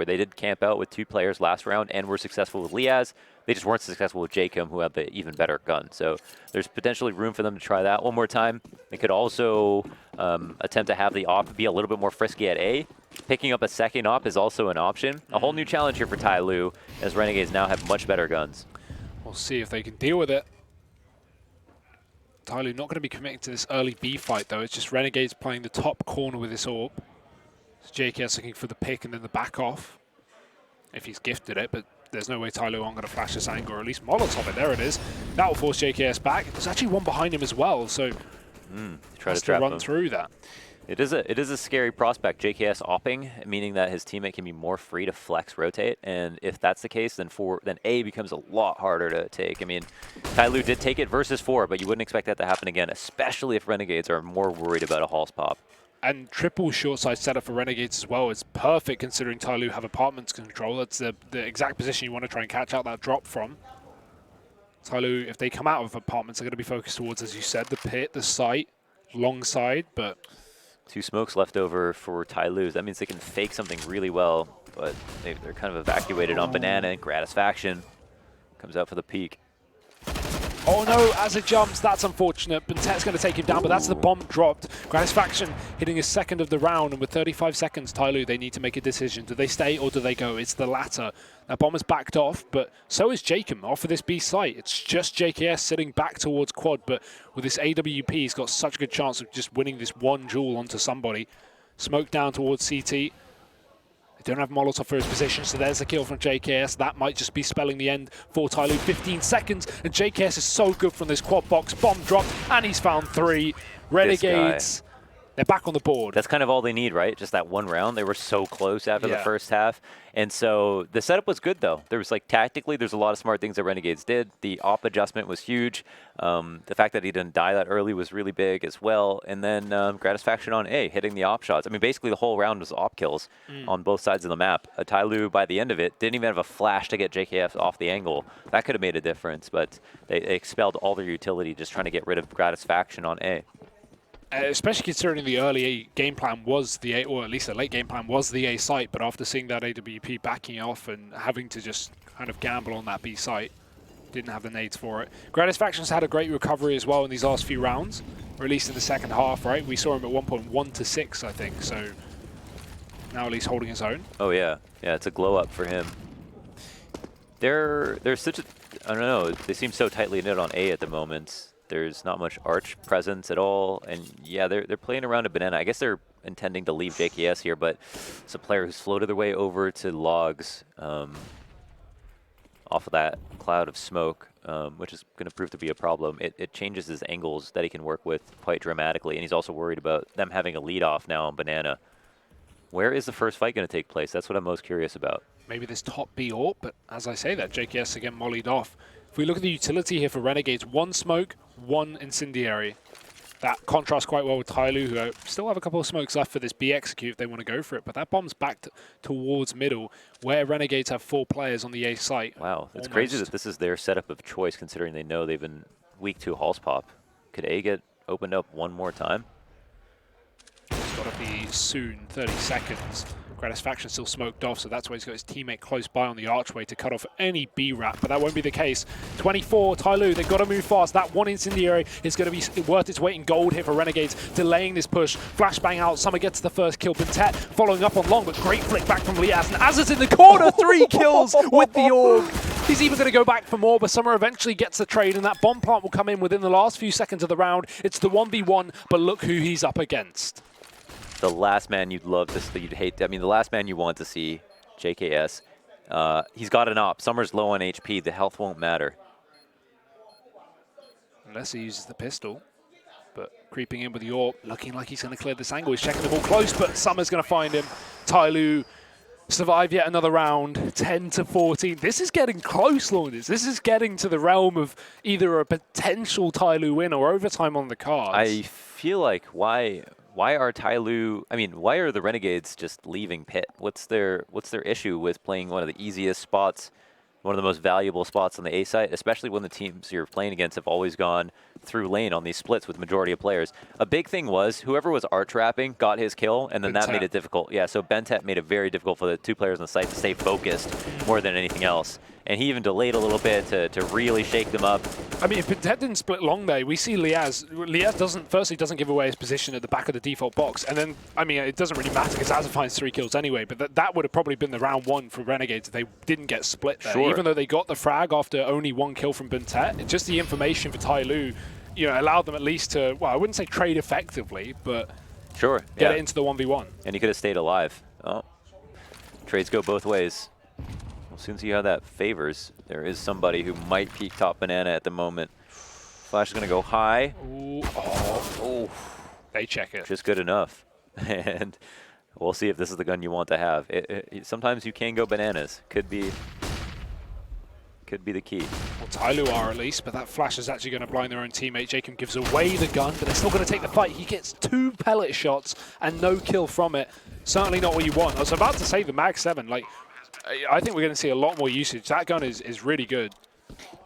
did camp out with 2 players last round and were successful with Liaz. They just weren't successful with Jacob, who had the even better gun. So there's potentially room for them to try that one more time. They could also attempt to have the op be a little bit more frisky at A. Picking up a second op is also an option. A whole new challenge here for TYLOO, as Renegades now have much better guns. We'll see if they can deal with it. TYLOO not going to be committing to this early B fight, though. It's just Renegades playing the top corner with this AWP. It's JKS looking for the pick and then the back off, if he's gifted it, but there's no way TYLOO aren't going to flash this angle, or at least Molotov it. There it is. That will force JKS back. There's actually one behind him as well, so Try has to trap run him through that. It is a scary prospect, JKS opping, meaning that his teammate can be more free to flex rotate, and if that's the case, then A becomes a lot harder to take. I mean, TYLOO did take it versus 4, but you wouldn't expect that to happen again, especially if Renegades are more worried about a Hall's pop. And triple short side setup for Renegades as well is perfect, considering TYLOO have apartments control. That's the exact position you want to try and catch out that drop from. TYLOO, if they come out of apartments, they're going to be focused towards, as you said, the pit, the site, long side, but 2 smokes left over for TYLOO. That means they can fake something really well, but they're kind of evacuated on Banana, and Gratisfaction comes out for the peak. Oh no, as it jumps, that's unfortunate. Bentet's going to take him down, but that's the bomb dropped. Gratisfaction hitting his second of the round, and with 35 seconds, TYLOO, they need to make a decision. Do they stay or do they go? It's the latter. That bomb is backed off, but so is Jacob off of this B site. It's just JKS sitting back towards quad, but with this AWP, he's got such a good chance of just winning this one duel onto somebody. Smoke down towards CT. They don't have Molotov for his position, so there's a kill from JKS. That might just be spelling the end for TYLOO. 15 seconds, and JKS is so good from this quad box. Bomb dropped, and he's found 3. Renegades, They're back on the board. That's kind of all they need, right? Just that one round. They were so close after the first half. And so the setup was good, though. There was, like, tactically, there's a lot of smart things that Renegades did. The op adjustment was huge. The fact that he didn't die that early was really big as well. And then Gratisfaction on A, hitting the op shots. I mean, basically the whole round was op kills on both sides of the map. TYLOO, by the end of it, didn't even have a flash to get JKF off the angle. That could have made a difference, but they expelled all their utility just trying to get rid of Gratisfaction on A. Especially considering the early game plan was the A, or at least the late game plan was the A site, but after seeing that AWP backing off and having to just kind of gamble on that B site, didn't have the nades for it. Gratisfaction's had a great recovery as well in these last few rounds, or at least in the second half, right? We saw him at 1.1 to 6, I think, so now at least holding his own. Oh, yeah. Yeah, it's a glow up for him. They're such a, I don't know, they seem so tightly knit on A at the moment. There's not much Arch presence at all, and yeah, they're playing around a banana. I guess they're intending to leave JKS here, but it's a player who's floated their way over to logs off of that cloud of smoke, which is going to prove to be a problem. It changes his angles that he can work with quite dramatically, and he's also worried about them having a lead off now on banana. Where is the first fight going to take place? That's what I'm most curious about. Maybe this top B AWP, but as I say that, JKS again mollied off. If we look at the utility here for Renegades, 1 smoke, 1 incendiary. That contrasts quite well with TYLOO, who still have a couple of smokes left for this B execute if they want to go for it. But that bomb's back towards middle, where Renegades have 4 players on the A site. Wow, it's crazy that this is their setup of choice, considering they know they've been weak to Halls Pop. Could A get opened up one more time? It's got to be soon, 30 seconds. Gratisfaction still smoked off, so that's why he's got his teammate close by on the archway to cut off any B-Rap, but that won't be the case. 24, TYLOO, they've got to move fast. That 1 incendiary is going to be worth its weight in gold here for Renegades, delaying this push. Flashbang out, Summer gets the first kill. Bentet following up on long, but great flick back from Liaz, and Az's in the corner, 3 kills with the orb. He's even going to go back for more, but Summer eventually gets the trade, and that bomb plant will come in within the last few seconds of the round. It's the 1v1, but look who he's up against. The last man you'd love to see, you'd hate, I mean, the last man you want to see, JKS. He's got an op. Summer's low on HP. The health won't matter. Unless he uses the pistol. But creeping in with the AWP, looking like he's going to clear this angle. He's checking the ball close, but Summer's going to find him. TYLOO survive yet another round, 10 to 14. This is getting close, Launders. This is getting to the realm of either a potential TYLOO win or overtime on the cards. I feel like why are TYLOO, I mean, why are the Renegades just leaving pit? What's their issue with playing one of the easiest spots, one of the most valuable spots on the A site, especially when the teams you're playing against have always gone through lane on these splits with majority of players? A big thing was whoever was arch wrapping got his kill, and then that made it difficult. Yeah, so Bentet made it very difficult for the 2 players on the site to stay focused more than anything else. And he even delayed a little bit to really shake them up. I mean, if Bentet didn't split long there, we see Liaz. Liaz doesn't give away his position at the back of the default box. And then, I mean, it doesn't really matter because Azza finds 3 kills anyway. But that would have probably been the round 1 for Renegades if they didn't get split there. Sure. Even though they got the frag after only 1 kill from Bentet, it's just the information for TYLOO, you know, allowed them at least to, well, I wouldn't say trade effectively, but sure, get it into the 1v1. And he could have stayed alive. Oh, trades go both ways. We'll soon see how that favors. There is somebody who might peek top banana at the moment. Flash is going to go high. Ooh, they check it. Just good enough. And we'll see if this is the gun you want to have. Sometimes you can go bananas. Could be the key. Well, TYLOO are at least, but that flash is actually going to blind their own teammate. Jacob gives away the gun, but they're still going to take the fight. He gets 2 pellet shots and no kill from it. Certainly not what you want. I was about to say the Mag 7. Like, I think we're going to see a lot more usage. That gun is really good.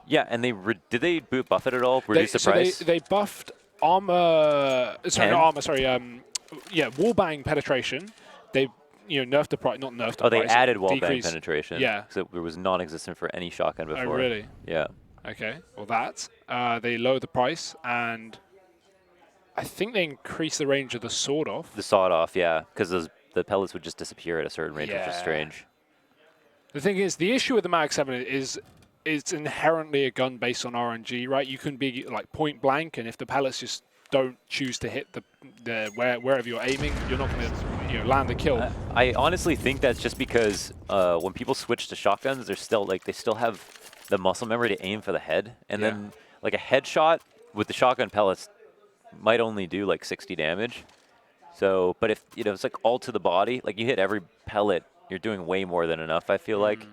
Yeah, and did they buff it at all? Reduce the price? They buffed armor. Sorry, not armor. Sorry. Yeah, wallbang penetration. They nerfed the price, not nerfed the price. Oh, they added wallbang penetration. Yeah. So it was non-existent for any shotgun before. Oh, really? Yeah. Okay. Well, they lowered the price, and I think they increased the range of the sword off. The sawed off, yeah, because the pellets would just disappear at a certain range, which is strange. The thing is, the issue with the Mag 7 is it's inherently a gun based on RNG, right? You can be like point blank, and if the pellets just don't choose to hit wherever you're aiming, you're not going to land the kill. I honestly think that's just because when people switch to shotguns, they still have the muscle memory to aim for the head, and then like a headshot with the shotgun pellets might only do like 60 damage. So, but if, it's like all to the body, like you hit every pellet, you're doing way more than enough, I feel like.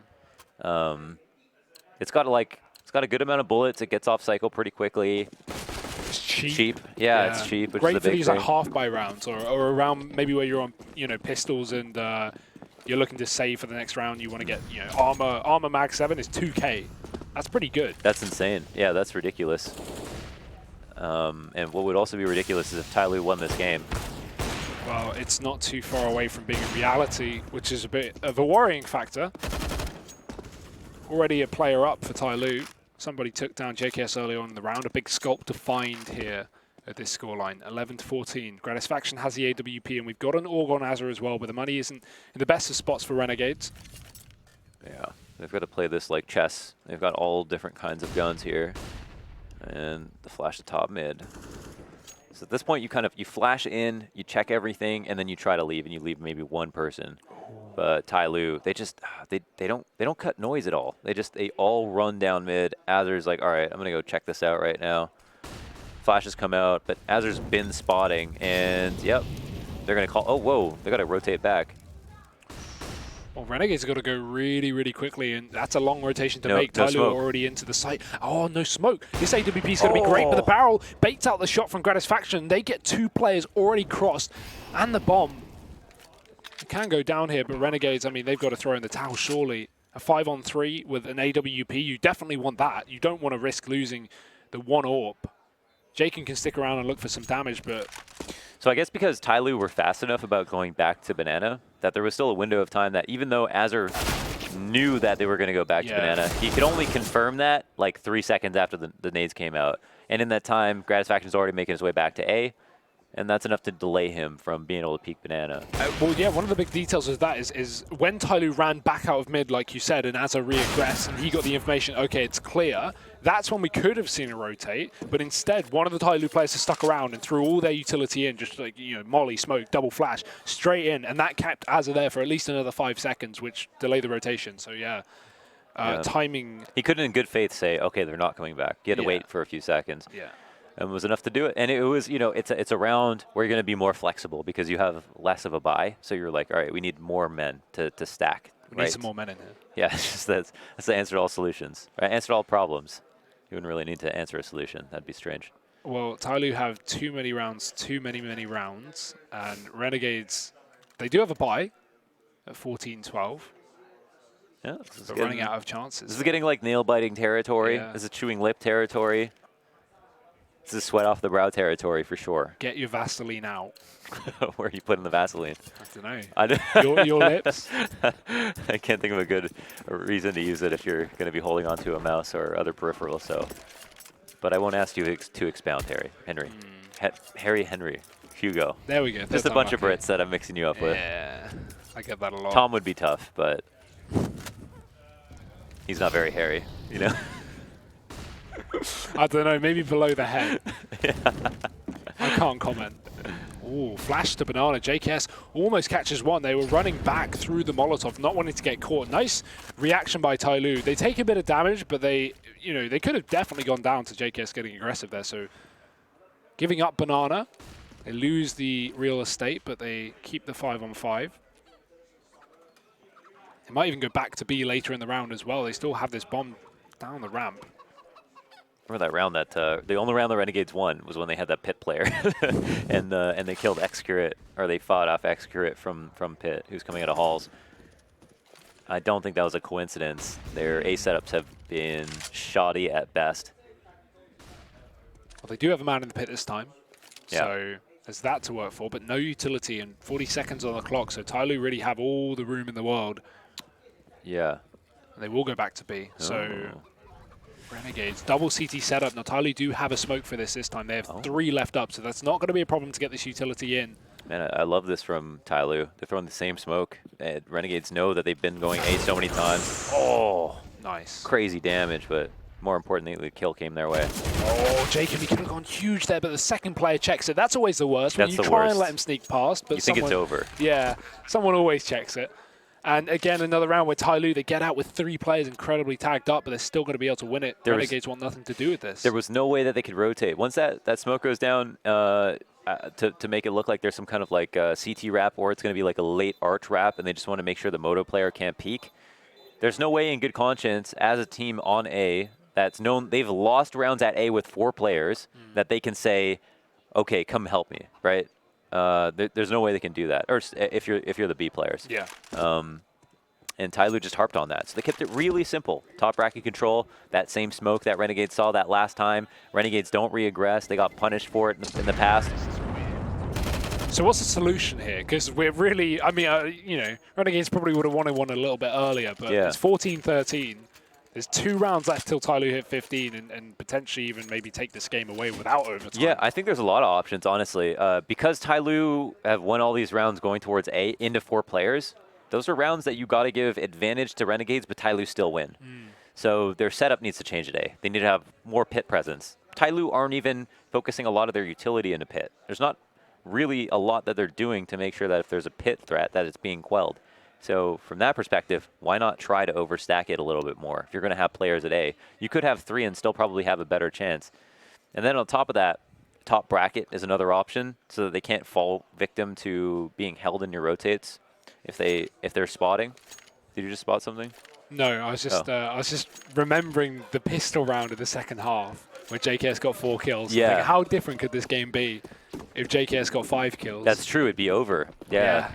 It's got a good amount of bullets. It gets off cycle pretty quickly. It's cheap. Cheap. Yeah, it's cheap, which Great is the for big these thing. like half-buy rounds or around maybe where you're on, pistols and you're looking to save for the next round. You want to get, armor mag 7 is 2K. That's pretty good. That's insane. Yeah, that's ridiculous. And what would also be ridiculous is if TYLOO won this game. Well, it's not too far away from being a reality, which is a bit of a worrying factor. Already a player up for TYLOO. Somebody took down JKS early on in the round. A big sculpt to find here at this scoreline, 11-14. Gratisfaction has the AWP, and we've got an Org on Azure as well, but the money isn't in the best of spots for Renegades. Yeah, they've got to play this like chess. They've got all different kinds of guns here. And the flash to top mid. So at this point, you flash in, you check everything, and then you try to leave, and you leave maybe one person. But TYLOO, they don't cut noise at all. They all run down mid. Azur's like, all right, I'm gonna go check this out right now. Flashes come out, but Azur's been spotting, and yep, they're gonna call. Oh, whoa, they gotta rotate back. Well, Renegades have got to go really, really quickly, and that's a long rotation to No, make. no TYLOO smoke. already into the site. Oh, no smoke. This AWP is going to be great, but the barrel baits out the shot from Gratisfaction. They get 2 players already crossed, and the bomb. It can go down here, but Renegades, I mean, they've got to throw in the towel, surely. A 5-on-3 with an AWP, you definitely want that. You don't want to risk losing the 1 AWP. Jaken can stick around and look for some damage, but... So I guess because TYLOO were fast enough about going back to Banana, that there was still a window of time that even though Azur knew that they were going to go back to Banana, he could only confirm that like 3 seconds after the nades came out. And in that time, Gratisfaction's already making his way back to A, and that's enough to delay him from being able to peek Banana. Well, yeah, one of the big details of that is when TYLOO ran back out of mid, like you said, and Azur re-aggressed, and he got the information, okay, it's clear, that's when we could have seen a rotate, but instead, one of the TYLOO players has stuck around and threw all their utility in, just like, molly, smoke, double flash, straight in, and that kept Azur there for at least another 5 seconds, which delayed the rotation, so yeah. Timing... He couldn't in good faith say, okay, they're not coming back. He had to wait for a few seconds. Yeah. And it was enough to do it. And it was, it's a round where you're going to be more flexible because you have less of a buy. So you're like, all right, we need more men to stack. We need some more men in here. Yeah, that's the answer to all solutions. Right? Answer to all problems. You wouldn't really need to answer a solution. That'd be strange. Well, TYLOO have too many rounds, many rounds. And Renegades, they do have a buy at 14-12. Yeah, But running out of chances. This is getting like nail-biting territory. Yeah. This is chewing lip territory. This is sweat off the brow territory for sure. Get your Vaseline out. Where are you putting the Vaseline? I don't know. Your lips? I can't think of a good reason to use it if you're going to be holding onto a mouse or other peripheral. So, but I won't ask you to expound, Henry. Hugo. There we go. Just a bunch of Brits that I'm mixing you up with. Yeah, I get that a lot. Tom would be tough, but he's not very hairy, I don't know, maybe below the head. I can't comment. Ooh, flash to Banana. JKS almost catches one. They were running back through the Molotov, not wanting to get caught. Nice reaction by TYLOO. They take a bit of damage, but they could have definitely gone down to JKS getting aggressive there. So giving up Banana. They lose the real estate, but they keep the 5-on-5. They might even go back to B later in the round as well. They still have this bomb down the ramp. Remember that round the only round the Renegades won was when they had that Pit player, and they killed Excurate, or they fought off Excurate from Pit, who's coming out of halls. I don't think that was a coincidence. Their A setups have been shoddy at best. Well, they do have a man in the pit this time, Yeah. so there's that to work for, but no utility and 40 seconds on the clock, so TYLOO really have all the room in the world. Yeah. And they will go back to B, so Renegades, double CT setup. Now TYLOO do have a smoke for this time. They have 3 left up, so that's not going to be a problem to get this utility in. Man, I love this from TYLOO. They're throwing the same smoke. Renegades know that they've been going A so many times. Oh, nice. Crazy damage, but more importantly, the kill came their way. Oh, Jacob, he could have gone huge there, but the second player checks it. That's always the worst. When That's you the try worst. and let him sneak past, but You think it's over. Yeah, someone always checks it. And again, another round where TYLOO, they get out with 3 players incredibly tagged up, but they're still going to be able to win it. Renegades want nothing to do with this. There was no way that they could rotate. Once that smoke goes down, to make it look like there's some kind of like CT wrap, or it's going to be like a late arch wrap, and they just want to make sure the Moto player can't peek. There's no way in good conscience as a team on A that's known they've lost rounds at A with 4 players that they can say, okay, come help me, right? There's no way they can do that, or if you're the B players. Yeah. And TYLOO just harped on that. So they kept it really simple. Top bracket control, that same smoke that Renegades saw that last time. Renegades don't reaggress. They got punished for it in the past. So what's the solution here? Because we're really, I mean, you know, Renegades probably would have wanted one a little bit earlier, but Yeah. it's 14-13. There's 2 rounds left till TYLOO hit 15 and potentially even maybe take this game away without overtime. Yeah, I think there's a lot of options, honestly. Because TYLOO have won all these rounds going towards A into 4 players, those are rounds that you got to give advantage to Renegades, but TYLOO still win. So their setup needs to change today. They need to have more pit presence. TYLOO aren't even focusing a lot of their utility into pit. There's not really a lot that they're doing to make sure that if there's a pit threat, that it's being quelled. So from that perspective, why not try to overstack it a little bit more? If you're going to have players at A, you could have 3 and still probably have a better chance. And then on top of that, top bracket is another option so that they can't fall victim to being held in your rotates if they're spotting. Did you just spot something? No, I was just remembering the pistol round of the second half where JKS got 4 kills. Yeah. Like, how different could this game be if JKS got 5 kills? That's true. It'd be over. Yeah.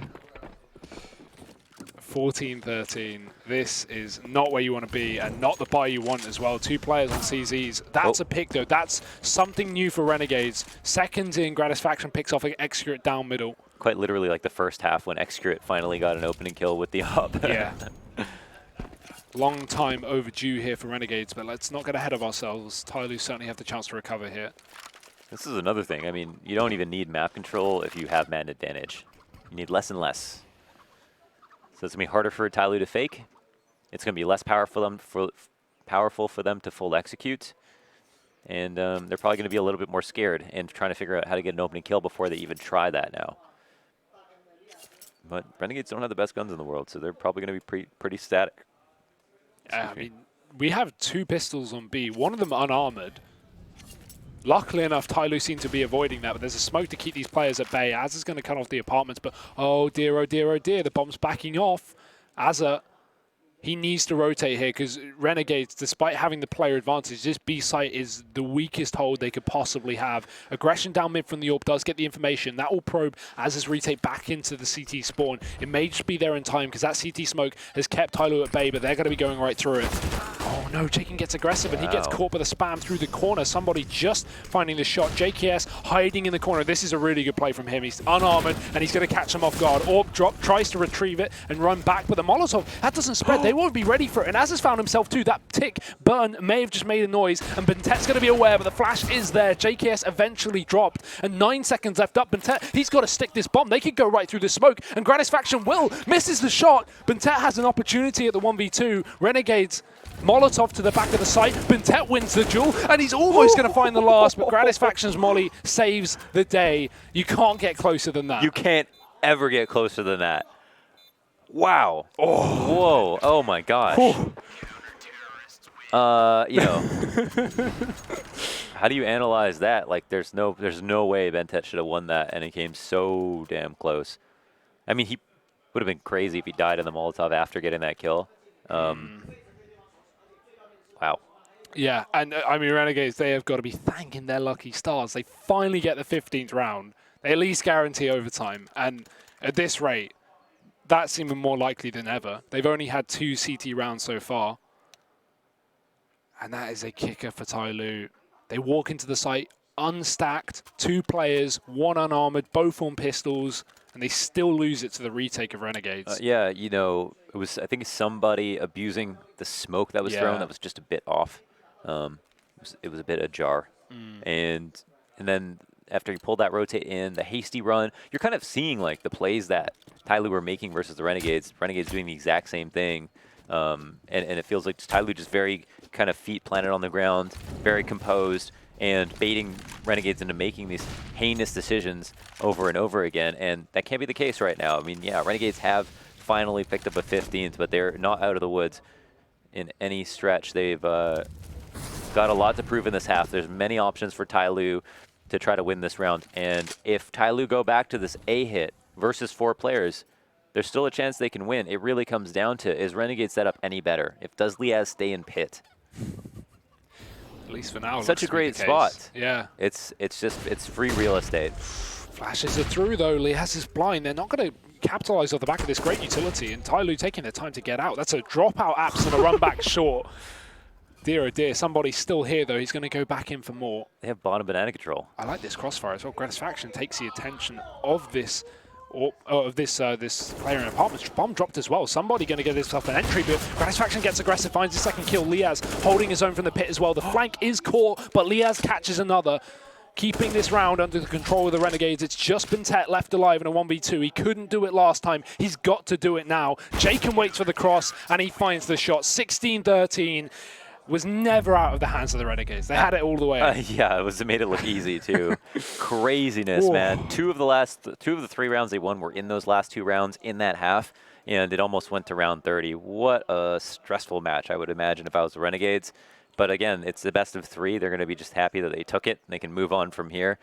14-13. This is not where you want to be and not the buy you want as well. 2 players on CZs. That's a pick, though. That's something new for Renegades. Seconds in, Gratisfaction picks off an Excurate down middle. Quite literally like the first half when Excurate finally got an opening kill with the up. Yeah. Long time overdue here for Renegades, but let's not get ahead of ourselves. TYLOO certainly have the chance to recover here. This is another thing. I mean, you don't even need map control if you have man advantage. You need less and less. So it's going to be harder for TYLOO to fake. It's going to be less powerful for them to full execute. And they're probably going to be a little bit more scared and trying to figure out how to get an opening kill before they even try that now. But Renegades don't have the best guns in the world, so they're probably going to be pretty static. I mean, we have 2 pistols on B, one of them unarmored. Luckily enough, TYLOO seem to be avoiding that, but there's a smoke to keep these players at bay. Az is going to cut off the apartments, but oh dear, the bomb's backing off. Azza, he needs to rotate here because Renegades, despite having the player advantage, this B site is the weakest hold they could possibly have. Aggression down mid from the AWP does get the information. That will probe Az's retake back into the CT spawn. It may just be there in time because that CT smoke has kept TYLOO at bay, but they're going to be going right through it. Oh no, Jaken gets aggressive and he gets caught by the spam through the corner. Somebody just finding the shot. JKS hiding in the corner. This is a really good play from him. He's unarmored and he's going to catch him off guard. AWP drop, tries to retrieve it and run back, but the Molotov, that doesn't spread. They won't be ready for it. And Az has found himself too. That tick burn may have just made a noise and Bentet's going to be aware, but the flash is there. JKS eventually dropped and 9 seconds left up. Bentet, he's got to stick this bomb. They could go right through the smoke and Gratisfaction will misses the shot. Bentet has an opportunity at the 1v2. Renegades Molotov to the back of the site. Bentet wins the duel, and he's almost going to find the last, but Gratisfaction's molly saves the day. You can't get closer than that. You can't ever get closer than that. Wow. Oh. Whoa. Oh, my gosh. You know, how do you analyze that? Like, there's no way Bentet should have won that, and it came so damn close. I mean, he would have been crazy if he died in the Molotov after getting that kill. Wow. Yeah, and I mean, Renegades, they have got to be thanking their lucky stars. They finally get the 15th round. They at least guarantee overtime. And at this rate, that's even more likely than ever. They've only had 2 CT rounds so far. And that is a kicker for TYLOO. They walk into the site unstacked, 2 players, 1 unarmored, both on pistols, and they still lose it to the retake of Renegades. Yeah, you know, it was, I think, somebody abusing the smoke that was thrown that was just a bit off. It was a bit ajar. And then after he pulled that rotate in, the hasty run, you're kind of seeing like the plays that TYLOO were making versus the Renegades. Renegades doing the exact same thing. And it feels like TYLOO just very kind of feet planted on the ground, very composed, and baiting Renegades into making these heinous decisions over and over again. And that can't be the case right now. I mean, yeah, Renegades have finally picked up a 15th, but they're not out of the woods in any stretch. They've got a lot to prove in this half. There's many options for TYLOO. to try to win this round. And if TYLOO go back to this A hit versus 4 players, there's still a chance they can win. It really comes down to, is Renegade set up any better? If does Liaz stay in pit? At least for now. Such a great spot. Yeah. It's free real estate. Flashes are through though. Liaz is blind. They're not going to capitalize off the back of this great utility, and TYLOO taking their time to get out. That's a dropout apps and a run back short. Dear oh dear, somebody's still here though. He's going to go back in for more. They have bottom banana control. I like this crossfire as well. Gratisfaction takes the attention of this this player in apartments. Bomb dropped as well. Somebody going to get himself an entry, but Gratisfaction gets aggressive, finds his second kill. Liaz holding his own from the pit as well. The flank is caught, but Liaz catches another. Keeping this round under the control of the Renegades. It's just been Tet left alive in a 1v2. He couldn't do it last time. He's got to do it now. Jaken waits for the cross, and he finds the shot. 16-13 was never out of the hands of the Renegades. They had it all the way. Yeah, it made it look easy, too. Craziness, man. Two of the 3 rounds they won were in those last 2 rounds in that half, and it almost went to round 30. What a stressful match, I would imagine, if I was the Renegades. But again, it's the best of 3. They're going to be just happy that they took it, and they can move on from here.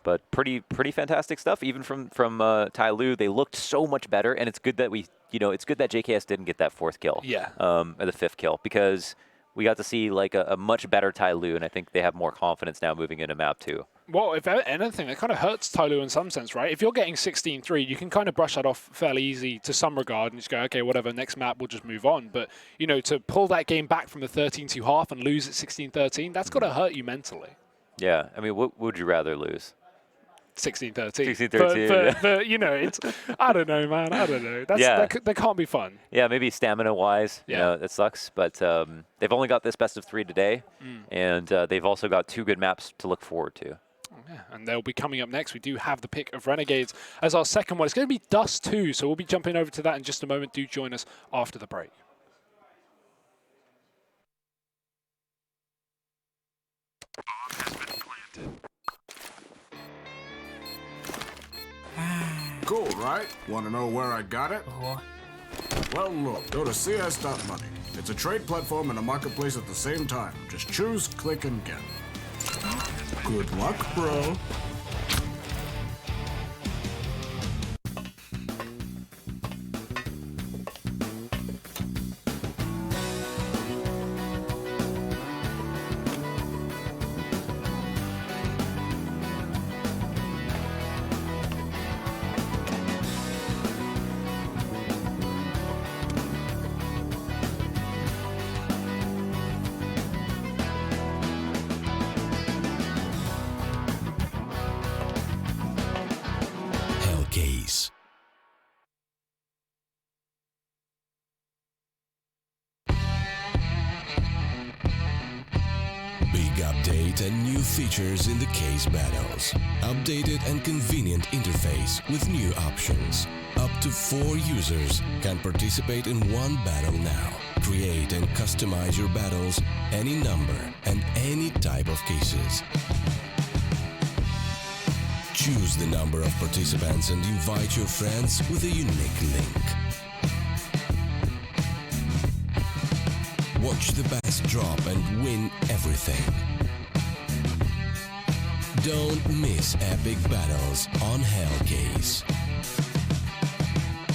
But pretty fantastic stuff, even from TYLOO. They looked so much better, and it's good that it's good that JKS didn't get that 4th kill. Yeah. Or the 5th kill, because we got to see like a much better TYLOO, and I think they have more confidence now moving into map 2. Well, if anything, that kind of hurts TYLOO in some sense, right? If you're getting 16-3, you can kind of brush that off fairly easy to some regard and just go, okay, whatever, next map, we'll just move on. But, to pull that game back from the 13-2 and lose at 16-13, that's got to hurt you mentally. Yeah, I mean, what would you rather lose? 16-13. 16-13. But it's, I don't know, man. I don't know. That can't be fun. Yeah, maybe stamina-wise, it sucks. But they've only got this best of 3 today, and they've also got 2 good maps to look forward to. Yeah, and they'll be coming up next. We do have the pick of Renegades as our second one. It's going to be Dust 2, so we'll be jumping over to that in just a moment. Do join us after the break. Cool, right? Want to know where I got it? Well, look, go to cs.money. It's a trade platform and a marketplace at the same time. Just choose, click, and get. Good luck, bro. Case. Big update and new features in the case battles. Updated and convenient interface with new options. Up to 4 users can participate in one battle now. Create and customize your battles, any number and any type of cases. Choose the number of participants and invite your friends with a unique link. Watch the best drop and win everything. Don't miss epic battles on Hellcase.